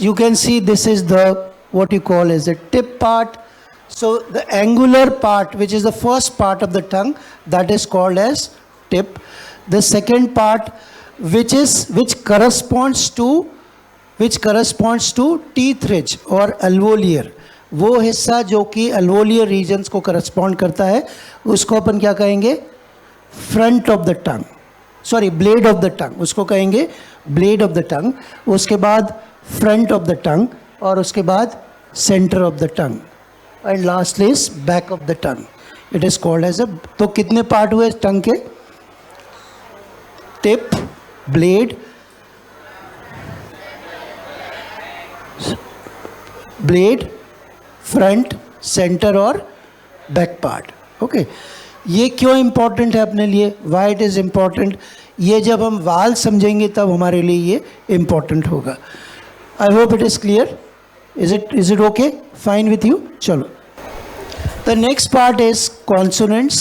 Speaker 2: You can see this is the what you call as the tip part. So the angular part, which is the first part of the tongue, that is called as tip. The second part, which corresponds to teeth ridge or alveolar, वो हिस्सा जो कि alveolar regions को correspond करता है, उसको अपन क्या कहेंगे, front of the tongue. Sorry, blade of the tongue. उसको कहेंगे blade of the tongue. उसके बाद front of the tongue और उसके बाद center of the tongue. And lastly is back of the tongue. It is called as a. तो कितने part हुए टंग के? टिप, ब्लेड, फ्रंट, सेंटर और बैक पार्ट. ओके, ये क्यों इंपॉर्टेंट है अपने लिए? Why it is important? ये जब हम वाल समझेंगे तब हमारे लिए ये इम्पॉर्टेंट होगा. I hope it is clear. Is it okay? Fine with you? Chalo. The next part is consonants.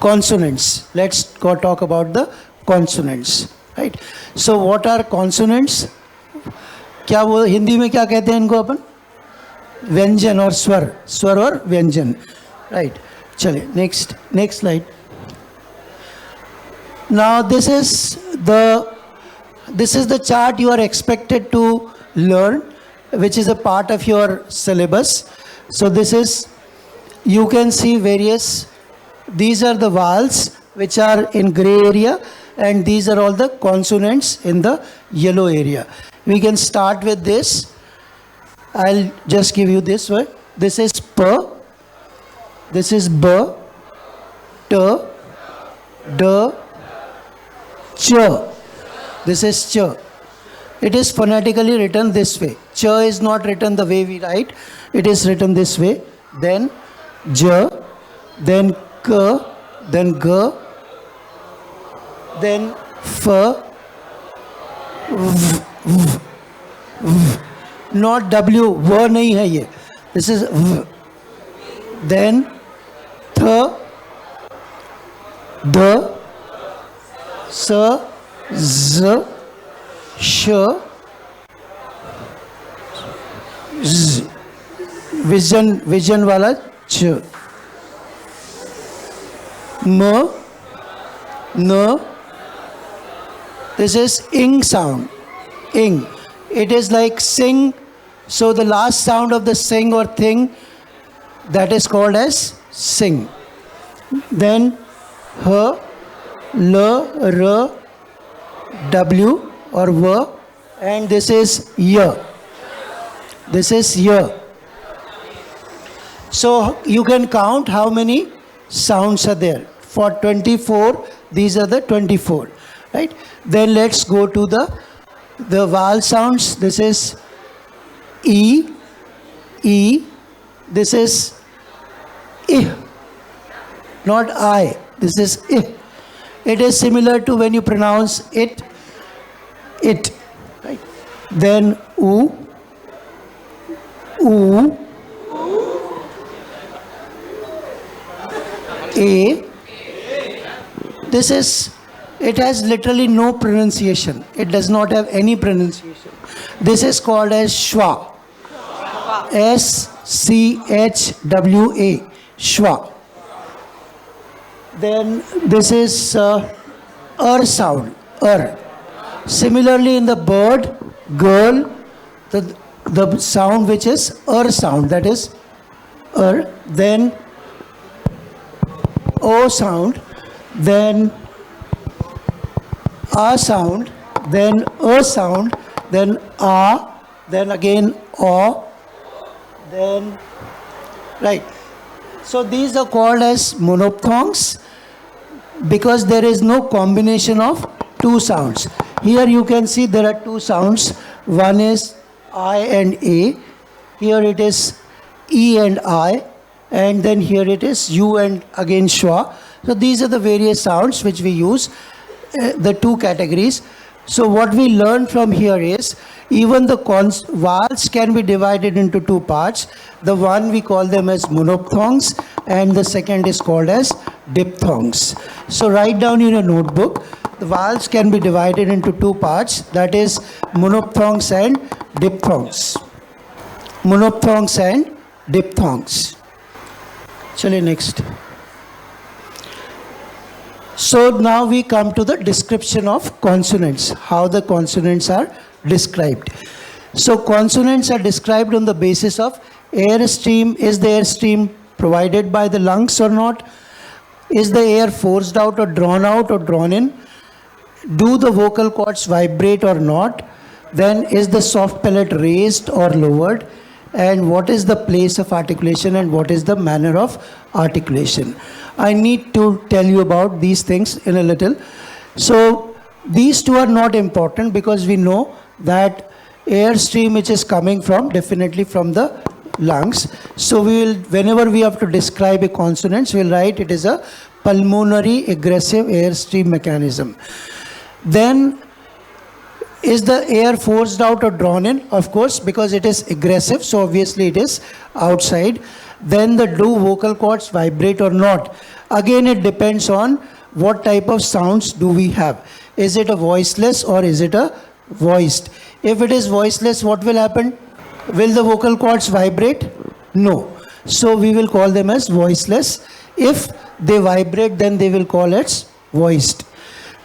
Speaker 2: Consonants. Let's go talk about the consonants. Right? So what are consonants? क्या वो हिंदी में क्या कहते हैं इनको अपन? व्यंजन और स्वर. स्वर और व्यंजन. Right? चलिए next slide. Now this is the chart you are expected to learn, which is a part of your syllabus. So this is, you can see various, these are the vowels which are in gray area, and these are all the consonants in the yellow area. We can start with this. I'll just give you this one. This is P, this is B, T, D, Ch. This is Ch. It is phonetically written this way. Ch is not written the way we write. It is written this way. Then J, then K, then G, then F, V, V, V. Not W. W नहीं है ये. This is V. Then Th, D, S, Z, श, vision वाला छ, म, न. This is ing sound. Ing. It is like sing. So the last sound of the sing or thing, that is called as sing. Then h, l, r, w or v, and this is y. This is y. So you can count how many sounds are there. For 24, these are the 24, right? Then let's go to the vowel sounds. This is E, E. This is I, not I. This is I. It is similar to when you pronounce it, it, right? Then U, U, A. This is, it has literally no pronunciation. It does not have any pronunciation. This is called as schwa. S-C-H-W-A. Schwa. Then this is sound. Similarly in the bird, girl, the sound which is sound, that is then O sound, then A sound, then A sound, then A, then again O, then, right. So these are called as monophthongs because there is no combination of two sounds. Here you can see there are two sounds. One is I and A. Here it is E and I. And then here it is U and again schwa. So these are the various sounds which we use, the two categories. So what we learn from here is even the vowels can be divided into two parts. The one we call them as monophthongs and the second is called as diphthongs. So write down in your notebook, the vowels can be divided into two parts, that is monophthongs and diphthongs. Monophthongs and diphthongs. Chale next. So now we come to the description of consonants, how the consonants are described. So consonants are described on the basis of air stream. Is the air stream provided by the lungs or not? Is the air forced out or drawn in? Do the vocal cords vibrate or not? Then is the soft palate raised or lowered? And what is the place of articulation and what is the manner of articulation? I need to tell you about these things in a little. So these two are not important because we know that air stream which is coming from, definitely from the lungs. So we will, whenever we have to describe a consonant, we'll write it is a pulmonary aggressive air stream mechanism. Then is the air forced out or drawn in? Of course, because it is aggressive, so obviously it is outside. Then the do vocal cords vibrate or not? Again, it depends on what type of sounds do we have. Is it a voiceless or is it a voiced? If it is voiceless, what will happen? Will the vocal cords vibrate? No. So we will call them as voiceless. If they vibrate, then they will call it voiced.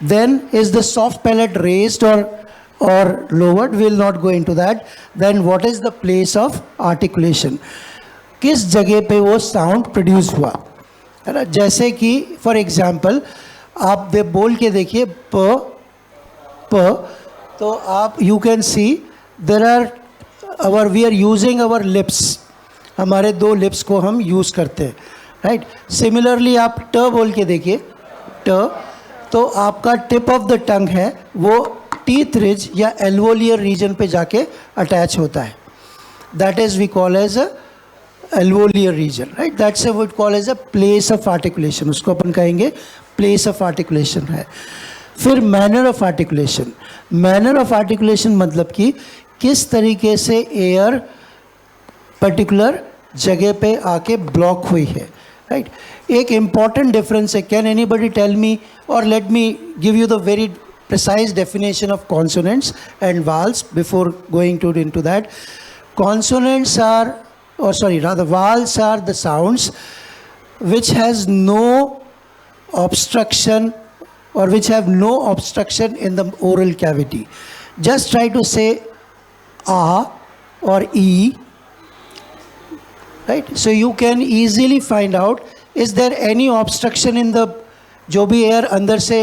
Speaker 2: Then is the soft palate raised or lowered? We will not go into that. Then what is the place of articulation? किस जगह पे वो sound produce हुआ, है ना? जैसे कि for example आप बोल के देखिए प, तो आप you can see there are we are using our lips, हमारे दो लिप्स को हम यूज़ करते हैं, राइट? सिमिलरली आप ट बोल के देखिए ट, तो आपका टिप ऑफ द टंग है वो टीथ रिज या एल्वोलियर रीजन पे जाके अटैच होता है. That is we call as a alveolar region, right? That's what we call as a place of articulation. उसको अपन कहेंगे place of articulation है. फिर manner of articulation. Manner of articulation मतलब कि किस तरीके से air particular जगह पे आके block हुई है, right? एक important difference है. Can anybody tell me or let me give you the very precise definition of consonants and vowels before going into that? Consonants are, or sorry, rather vowels are the sounds which has no obstruction or which have no obstruction in the oral cavity. Just try to say A or E, right? So you can easily find out, is there any obstruction in the जो भी air अंदर से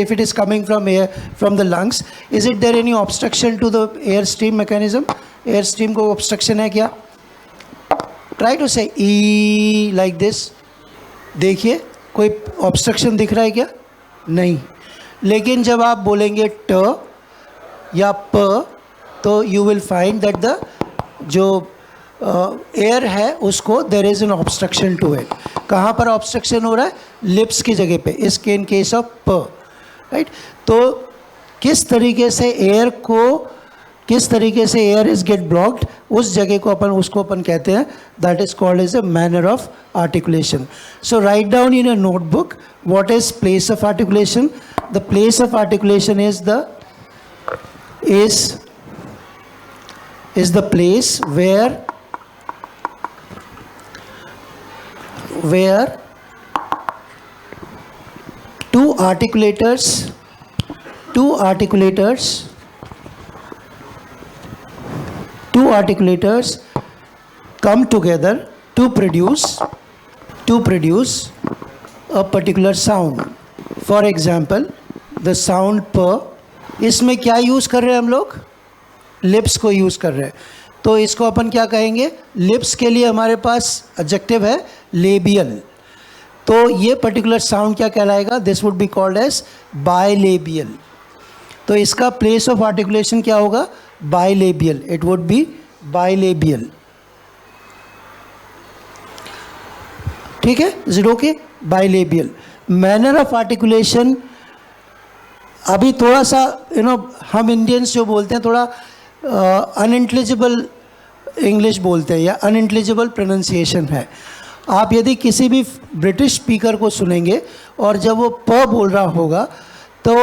Speaker 2: if it is coming from air from the lungs, is it there any obstruction to the air stream mechanism? Air stream को obstruction है क्या? Try to say E like this. देखिए कोई obstruction दिख रहा है क्या? नहीं। लेकिन जब आप बोलेंगे ट या प तो you will find that the जो एयर है उसको there is an obstruction to it. कहाँ पर ऑब्स्ट्रक्शन हो रहा है? लिप्स की जगह पे, इसके इन केस ऑफ प, राइट. तो किस तरीके से एयर इज गेट ब्लॉक्ड, उस जगह को उसको अपन कहते हैं, that is called as a manner of articulation. So write down in a notebook what is place of articulation. The place of articulation is the place where two articulators come together to produce a particular sound. For example, the sound p. इसमें क्या use कर रहे हैं हम लोग? Lips को use कर रहे हैं. तो इसको अपन क्या कहेंगे? लिप्स के लिए हमारे पास एडजेक्टिव है लेबियल. तो ये पर्टिकुलर साउंड क्या कहलाएगा? This would be called as bilabial. तो इसका प्लेस ऑफ आर्टिकुलेशन क्या होगा? Bilabial. It would be bilabial. ठीक है, जीरो के बायलेबियल. मैनर ऑफ आर्टिकुलेशन अभी थोड़ा सा हम इंडियंस जो बोलते हैं थोड़ा अनइंटेलिजिबल इंग्लिश बोलते हैं या अनइंटेलिजिबल प्रोनाउंसिएशन है. आप यदि किसी भी ब्रिटिश स्पीकर को सुनेंगे और जब वो प बोल रहा होगा तो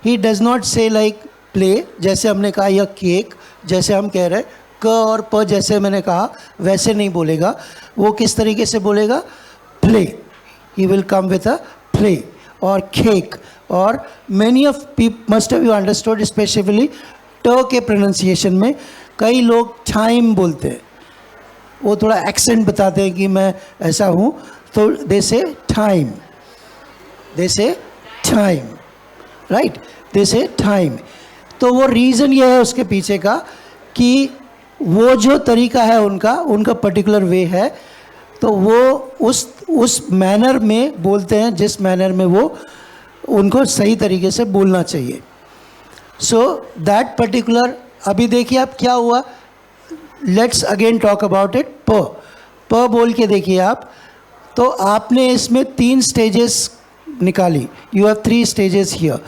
Speaker 2: ही डज नॉट से लाइक प्ले जैसे हमने कहा, या केक जैसे हम कह रहे हैं, क और प जैसे मैंने कहा वैसे नहीं बोलेगा. वो किस तरीके से बोलेगा? Play. He will come with a play. और केक और many of people must have you understood, especially ट के प्रोनाउंसिएशन में कई लोग टाइम बोलते हैं. वो थोड़ा एक्सेंट बताते हैं कि मैं ऐसा हूँ, तो दे से टाइम, राइट, दे से टाइम. तो वो रीज़न ये है उसके पीछे का कि वो जो तरीका है उनका पर्टिकुलर वे है. तो वो उस मैनर में बोलते हैं जिस मैनर में वो उनको सही तरीके से बोलना चाहिए. सो दैट पर्टिकुलर, अभी देखिए आप क्या हुआ. Let's again talk about it. प बोल के देखिए आप. तो आपने इसमें 3 स्टेजेस निकाली. You have 3 stages here.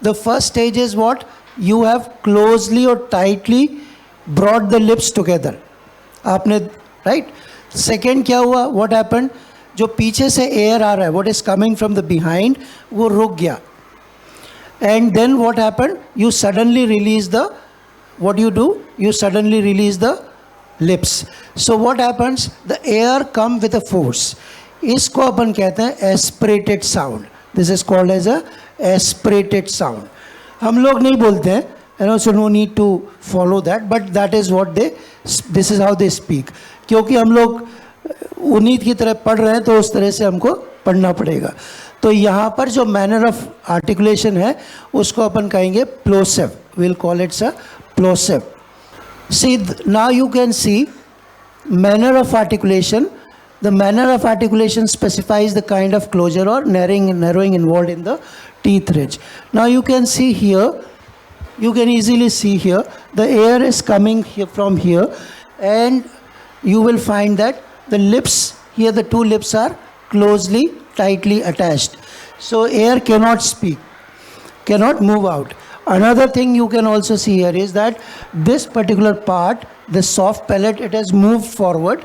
Speaker 2: The first stage is what? You have closely और tightly brought the lips together. आपने, राइट. सेकेंड क्या हुआ? What happened? जो पीछे से एयर आ रहा है, what is coming from the behind, वो रुक गया. And then what happened? You suddenly release the, what do? You suddenly release the lips. So what happens? The air come with a force. इसको अपन कहते हैं aspirated sound. This is called as a aspirated sound. हम लोग नहीं बोलते हैं, so no need to follow that, but that is what this is how they speak. क्योंकि हम लोग उन्हीं की तरह पढ़ रहे हैं तो उस तरह से हमको पढ़ना पड़ेगा. तो यहाँ पर जो मैनर ऑफ आर्टिकुलेशन है उसको अपन कहेंगे plosive. Will call its a plosive. See now you can see manner of articulation. The manner of articulation specifies the kind of closure और narrowing involved in the teeth ridge. Now you can see here, you can easily see here, the air is coming here from here, and you will find that the lips here, the 2 lips are closely, tightly attached. So air cannot speak, cannot move out. Another thing you can also see here is that this particular part, the soft palate, it has moved forward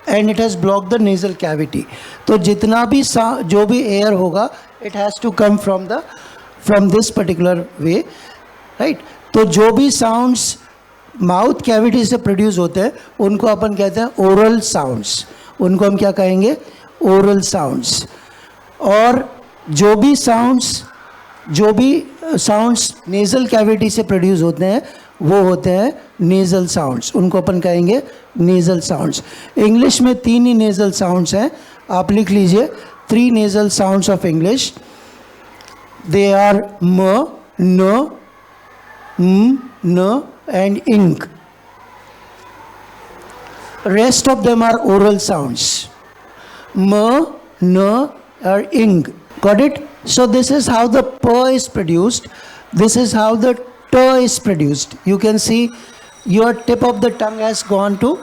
Speaker 2: and it has blocked the nasal cavity. तो जितना भी जो भी air होगा, it has to come from this particular way, right? तो जो भी sounds mouth cavity से प्रोड्यूस होते हैं उनको अपन कहते हैं ओरल साउंड्स. उनको हम क्या कहेंगे? Oral sounds. और जो भी साउंड्स नेज़ल कैविटी से प्रोड्यूस होते हैं वो होते हैं नेज़ल साउंड्स. उनको अपन कहेंगे नेज़ल साउंड्स. इंग्लिश में 3 ही नेज़ल साउंड्स हैं. आप लिख लीजिए 3 nasal sounds of English. They are म, न, न and ink. Rest of them are oral sounds. M, N, or ing. Got it? So this is how the p is produced. This is how the t is produced. You can see your tip of the tongue has gone to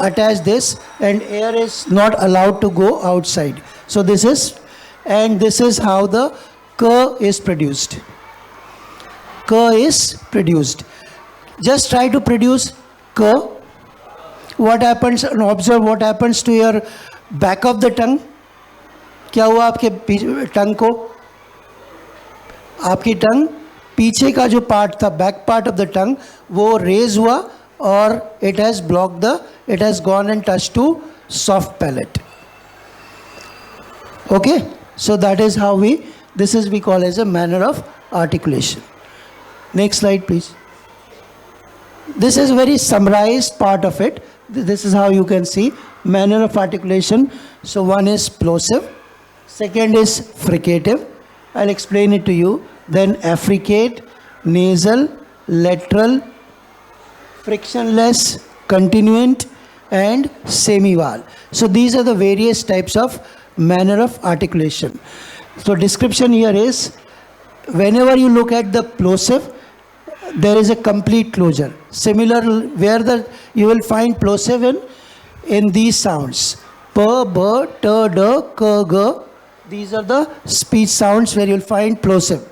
Speaker 2: attach this, and air is not allowed to go outside. So this is, and this is how the k is produced. K is produced. Just try to produce k. What happens, and observe what happens to your back of the tongue. क्या हुआ आपके टंग को? आपकी टंग पीछे का जो part था, back part of the tongue, वो रेज हुआ और it has block the, it has gone and touch to soft palate. Okay, so that is how this is we call as a manner of articulation. Next slide, please. This is very summarized part of it. This is how you can see manner of articulation. So one is plosive, second is fricative. I'll explain it to you. Then affricate, nasal, lateral, frictionless, continuant, and semival. So these are the various types of manner of articulation. So description here is, whenever you look at the plosive, there is a complete closure. Similar, where you will find plosive in these sounds. P, B, T, D, K, G. These are the speech sounds where you will find plosive.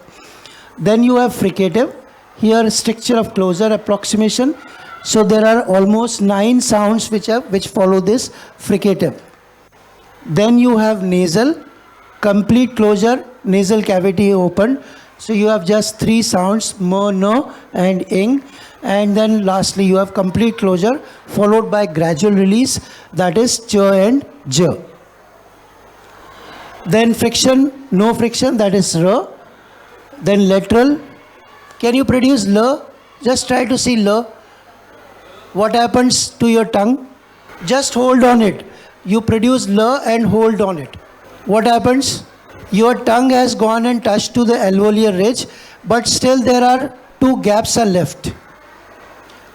Speaker 2: Then you have fricative. Here stricture of closure, approximation. So there are almost 9 sounds which follow this fricative. Then you have nasal, complete closure, nasal cavity opened. So you have just 3 sounds, m, n, and ing. And then lastly you have complete closure followed by gradual release, that is ch and j. Then friction, no friction, that is r. Then lateral. Can you produce l? Just try to see l. What happens to your tongue? Just hold on it. You produce l and hold on it. What happens? Your tongue has gone and touched to the alveolar ridge, but still there are 2 gaps are left.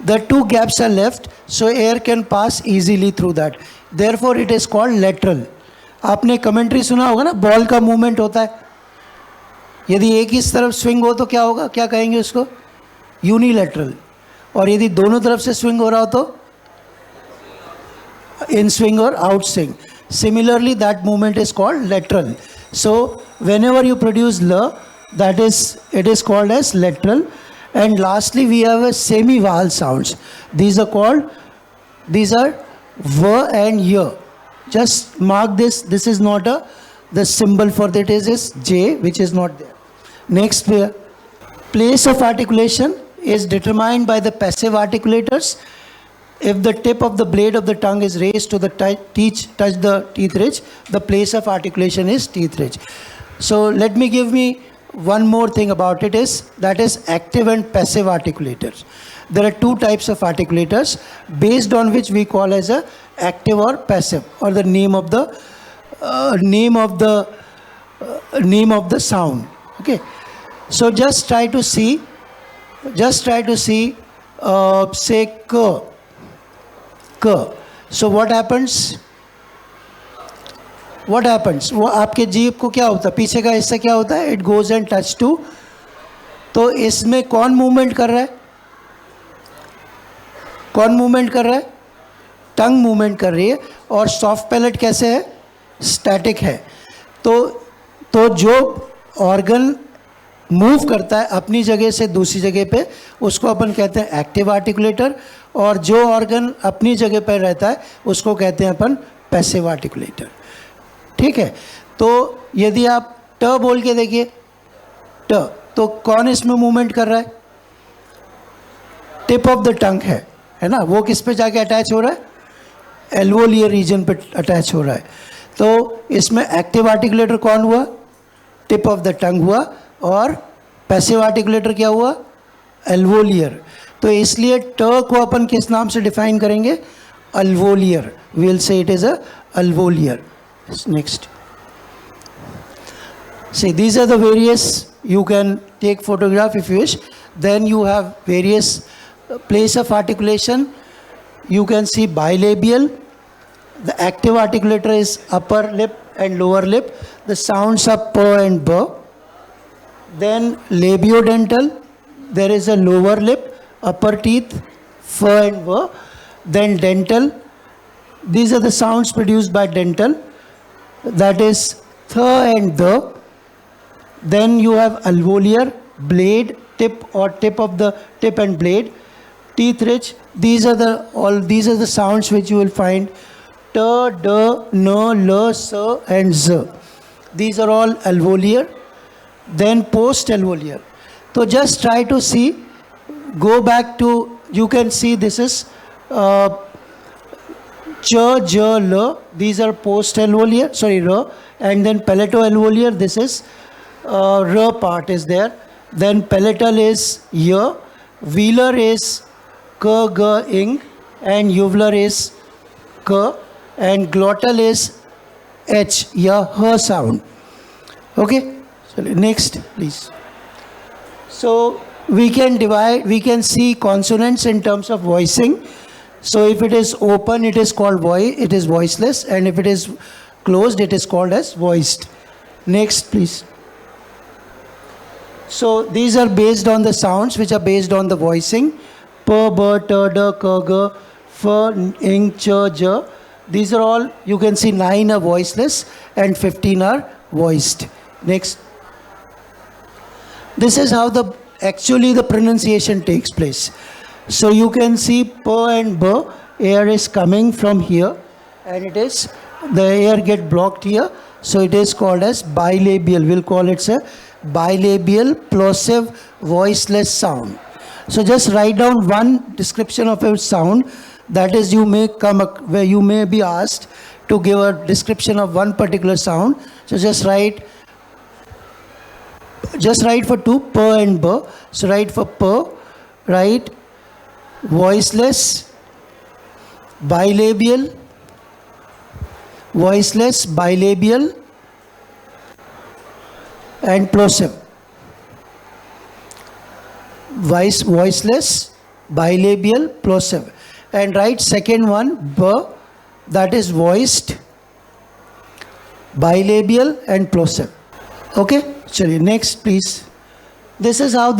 Speaker 2: The 2 gaps are left, so air can pass easily through that. Therefore, it is called lateral. आपने commentary सुना होगा ना, ball का movement होता है. यदि एक ही तरफ स्विंग हो तो क्या होगा, क्या कहेंगे उसको? यूनिलैटरल. और यदि दोनों तरफ से स्विंग हो रहा हो तो in swing or out swing. Similarly, that movement is called lateral. So whenever you produce l, that is, it is called as lateral. And lastly, we have a semi-vowel sounds. These are called, these are v and y. Just mark this. This is not the symbol for that is j, which is not there. Next, place of articulation is determined by the passive articulators. If the tip of the blade of the tongue is raised to the touch the teeth ridge, the place of articulation is teeth ridge. So let me give one more thing about it is, that is active and passive articulators. There are 2 types of articulators based on which we call as a active or passive, or the name of the sound. Okay. So just try to see, say k. K. So what happens? What happens? वो आपके जीभ को क्या होता है? पीछे का हिस्सा क्या होता है? It goes and touch to. तो इसमें कौन मूवमेंट कर रहा है? कौन मूवमेंट कर रहा है? टंग मूवमेंट कर रही है. और सॉफ्ट पैलेट कैसे है? स्टैटिक है. तो जो ऑर्गन मूव करता है अपनी जगह से दूसरी जगह पे, उसको अपन कहते हैं एक्टिव आर्टिकुलेटर. और जो ऑर्गन अपनी जगह पर रहता है उसको कहते हैं अपन पैसिव आर्टिकुलेटर. ठीक है. तो यदि आप ट बोल के देखिए, ट, तो कौन इसमें मूवमेंट कर रहा है? टिप ऑफ द टंग है ना. वो किस पे जाके अटैच हो रहा है? एल्वोलियर रीजन पे अटैच हो रहा है. तो इसमें एक्टिव आर्टिकुलेटर कौन हुआ? टिप ऑफ द टंग हुआ. और पैसिव आर्टिकुलेटर क्या हुआ? एल्वोलियर. तो इसलिए ट को अपन किस नाम से डिफाइन करेंगे? Alveolar. We will say it is a alveolar. Next, see these are the various, you can take photograph if you wish. Then you have various place of articulation. You can see bilabial. The active articulator is upper lip and lower lip. The sounds are p and b. Then labiodental, there is a lower lip, upper teeth, f and v. Then dental, these are the sounds produced by dental, that is th and the. Then you have alveolar, blade, tip or tip of the tip and blade, teeth rich. These are the sounds which you will find t, d, n, l, s and z. These are all alveolar. Then post alveolar. So just try to see, go back to, you can see this is ch, j, l. These are post alveolar, sorry, r. And then palato-alveolar, this is r part is there. Then palatal is y, velar is k, g, ing, and uvular is k, and glottal is h, ya, h sound. Okay, so next please. So we can see consonants in terms of voicing. So if it is open, it is called it is voiceless, and if it is closed, it is called as voiced. Next please. So these are based on the sounds which are based on the voicing. P, b, t, d, k, g, f, ing, ch, j. These are all, you can see 9 are voiceless and 15 are voiced. Next. This is how actually the pronunciation takes place. So you can see p and b, air is coming from here, and the air get blocked here. So it is called as bilabial. We'll call it a bilabial plosive voiceless sound. So just write down one description of a sound, that is you may where you may be asked to give a description of one particular sound. So just write for two, p and b. So write for p, write voiceless, bilabial, and plosive. Voiceless, bilabial, plosive. And write second one, b, that is voiced, bilabial and plosive. Okay, chaliye, next please. This is how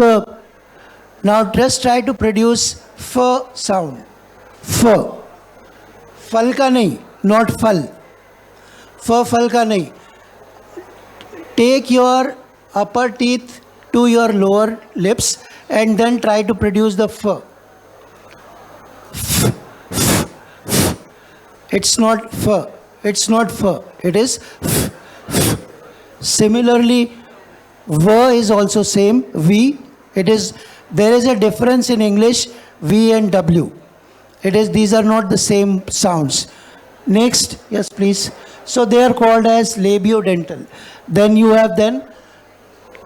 Speaker 2: now just try to produce f sound. F. Fal ka nahi, not fal. F, fal ka nahi. Take your upper teeth to your lower lips and then try to produce the f. It's not f. It's not f. It is f. Similarly, v is also same. V. There is a difference in English, v and w. These are not the same sounds. Next, yes please. So they are called as labiodental. Then you have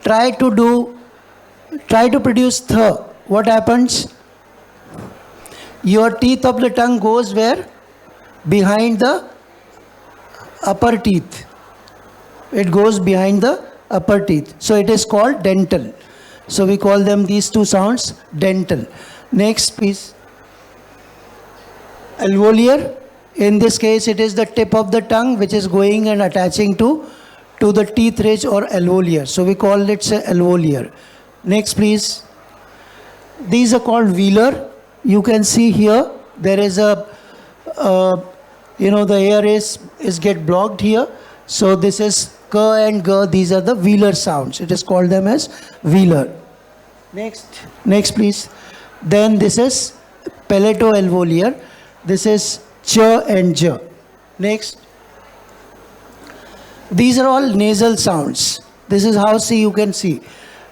Speaker 2: try to produce th. What happens? Your teeth of the tongue goes where? Behind the upper teeth. It goes behind the upper teeth. So it is called dental. So we call them, these two sounds, dental. Next please. Alveolar. In this case, it is the tip of the tongue which is going and attaching to the teeth ridge or alveolar. So we call it alveolar. Next please. These are called velar. You can see here, there is the air is get blocked here. So this is k and g. These are the velar sounds. It is called them as velar. Next please. Then this is palato-alveolar. This is ch and j. Next. These are all nasal sounds. This is how you can see.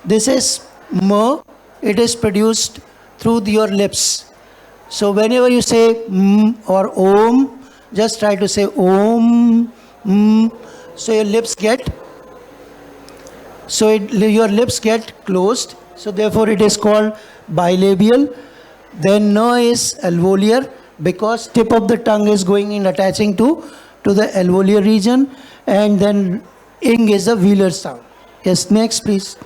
Speaker 2: This is m. It is produced through your lips. So whenever you say or om, just try to say om, so your lips get closed. So therefore it is called bilabial. Then n is alveolar, because tip of the tongue is going in attaching to the alveolar region, and then ing is a velar sound. Yes, next please.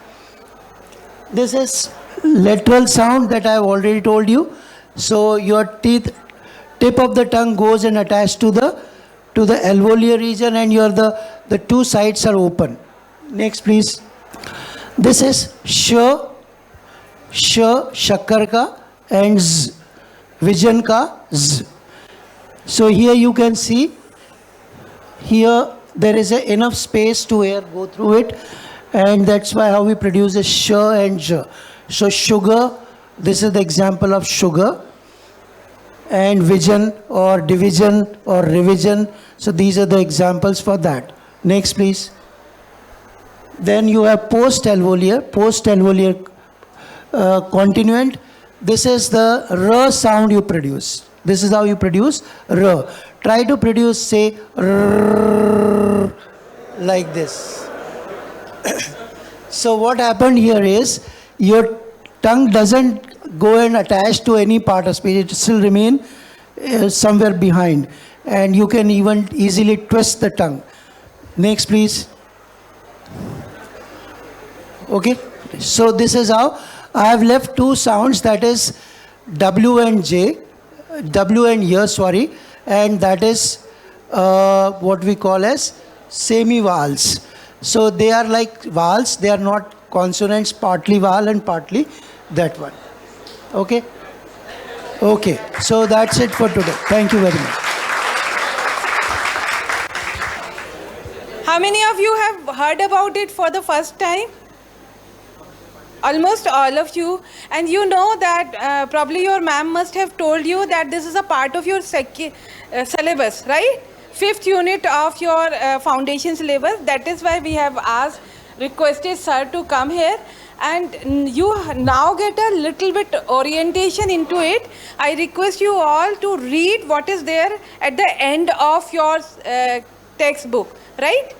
Speaker 2: This is lateral sound that I have already told you. So your tip of the tongue goes and attached to the to the alveolar region, and the two sides are open. Next, please. This is sh, shakkar ka, and z, vision ka, z. So here you can see, here there is enough space to air go through it, and that's why how we produce a sh and j. So sugar, this is the example of sugar, and vision or division or revision. So these are the examples for that. Next, please. Then you have post-alveolar continuant. This is the r sound you produce. This is how you produce r. Try to produce, say, r, like this. So what happened here is, your tongue doesn't go and attach to any part of speech. It still remain somewhere behind. And you can even easily twist the tongue. Next, please. Okay. So this is how I have left two sounds, that is W and J, W and Y, sorry, and that is what we call as semi-vowels. So they are like vowels, they are not consonants, partly vowel and partly that one. Okay? Okay, so that's it for today. Thank you very much.
Speaker 1: How many of you have heard about it for the first time? Almost all of you. And you know that probably your ma'am must have told you that this is a part of your syllabus, right? 5th unit of your foundation syllabus. That is why we have requested sir to come here. And you now get a little bit orientation into it. I request you all to read what is there at the end of your textbook, right?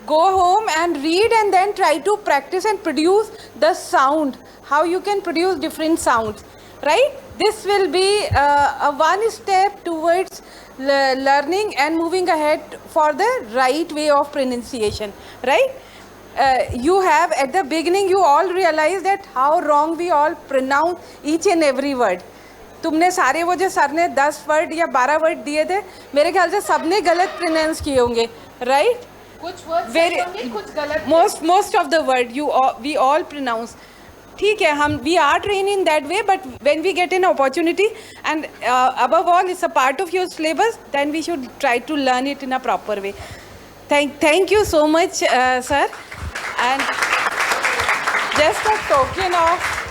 Speaker 1: Go home and read and then try to practice and produce the sound, how you can produce different sounds, right? This will be a one step towards learning and moving ahead for the right way of pronunciation, right? You have at the beginning, you all realize that how wrong we all pronounce each and every word. तुमने सारे वो जो sir ने 10 word या 12 word दिए थे, मेरे ख्याल से सबने गलत प्रोनाउंस किए होंगे, right? कुछ वर्ड कुछ गलत, most of the word we all pronounce. ठीक है, हम we are trained in that way, but when we get an opportunity and above all it's a part of your syllabus, then we should try to learn it in a proper way. Thank you so much, sir. And just a token of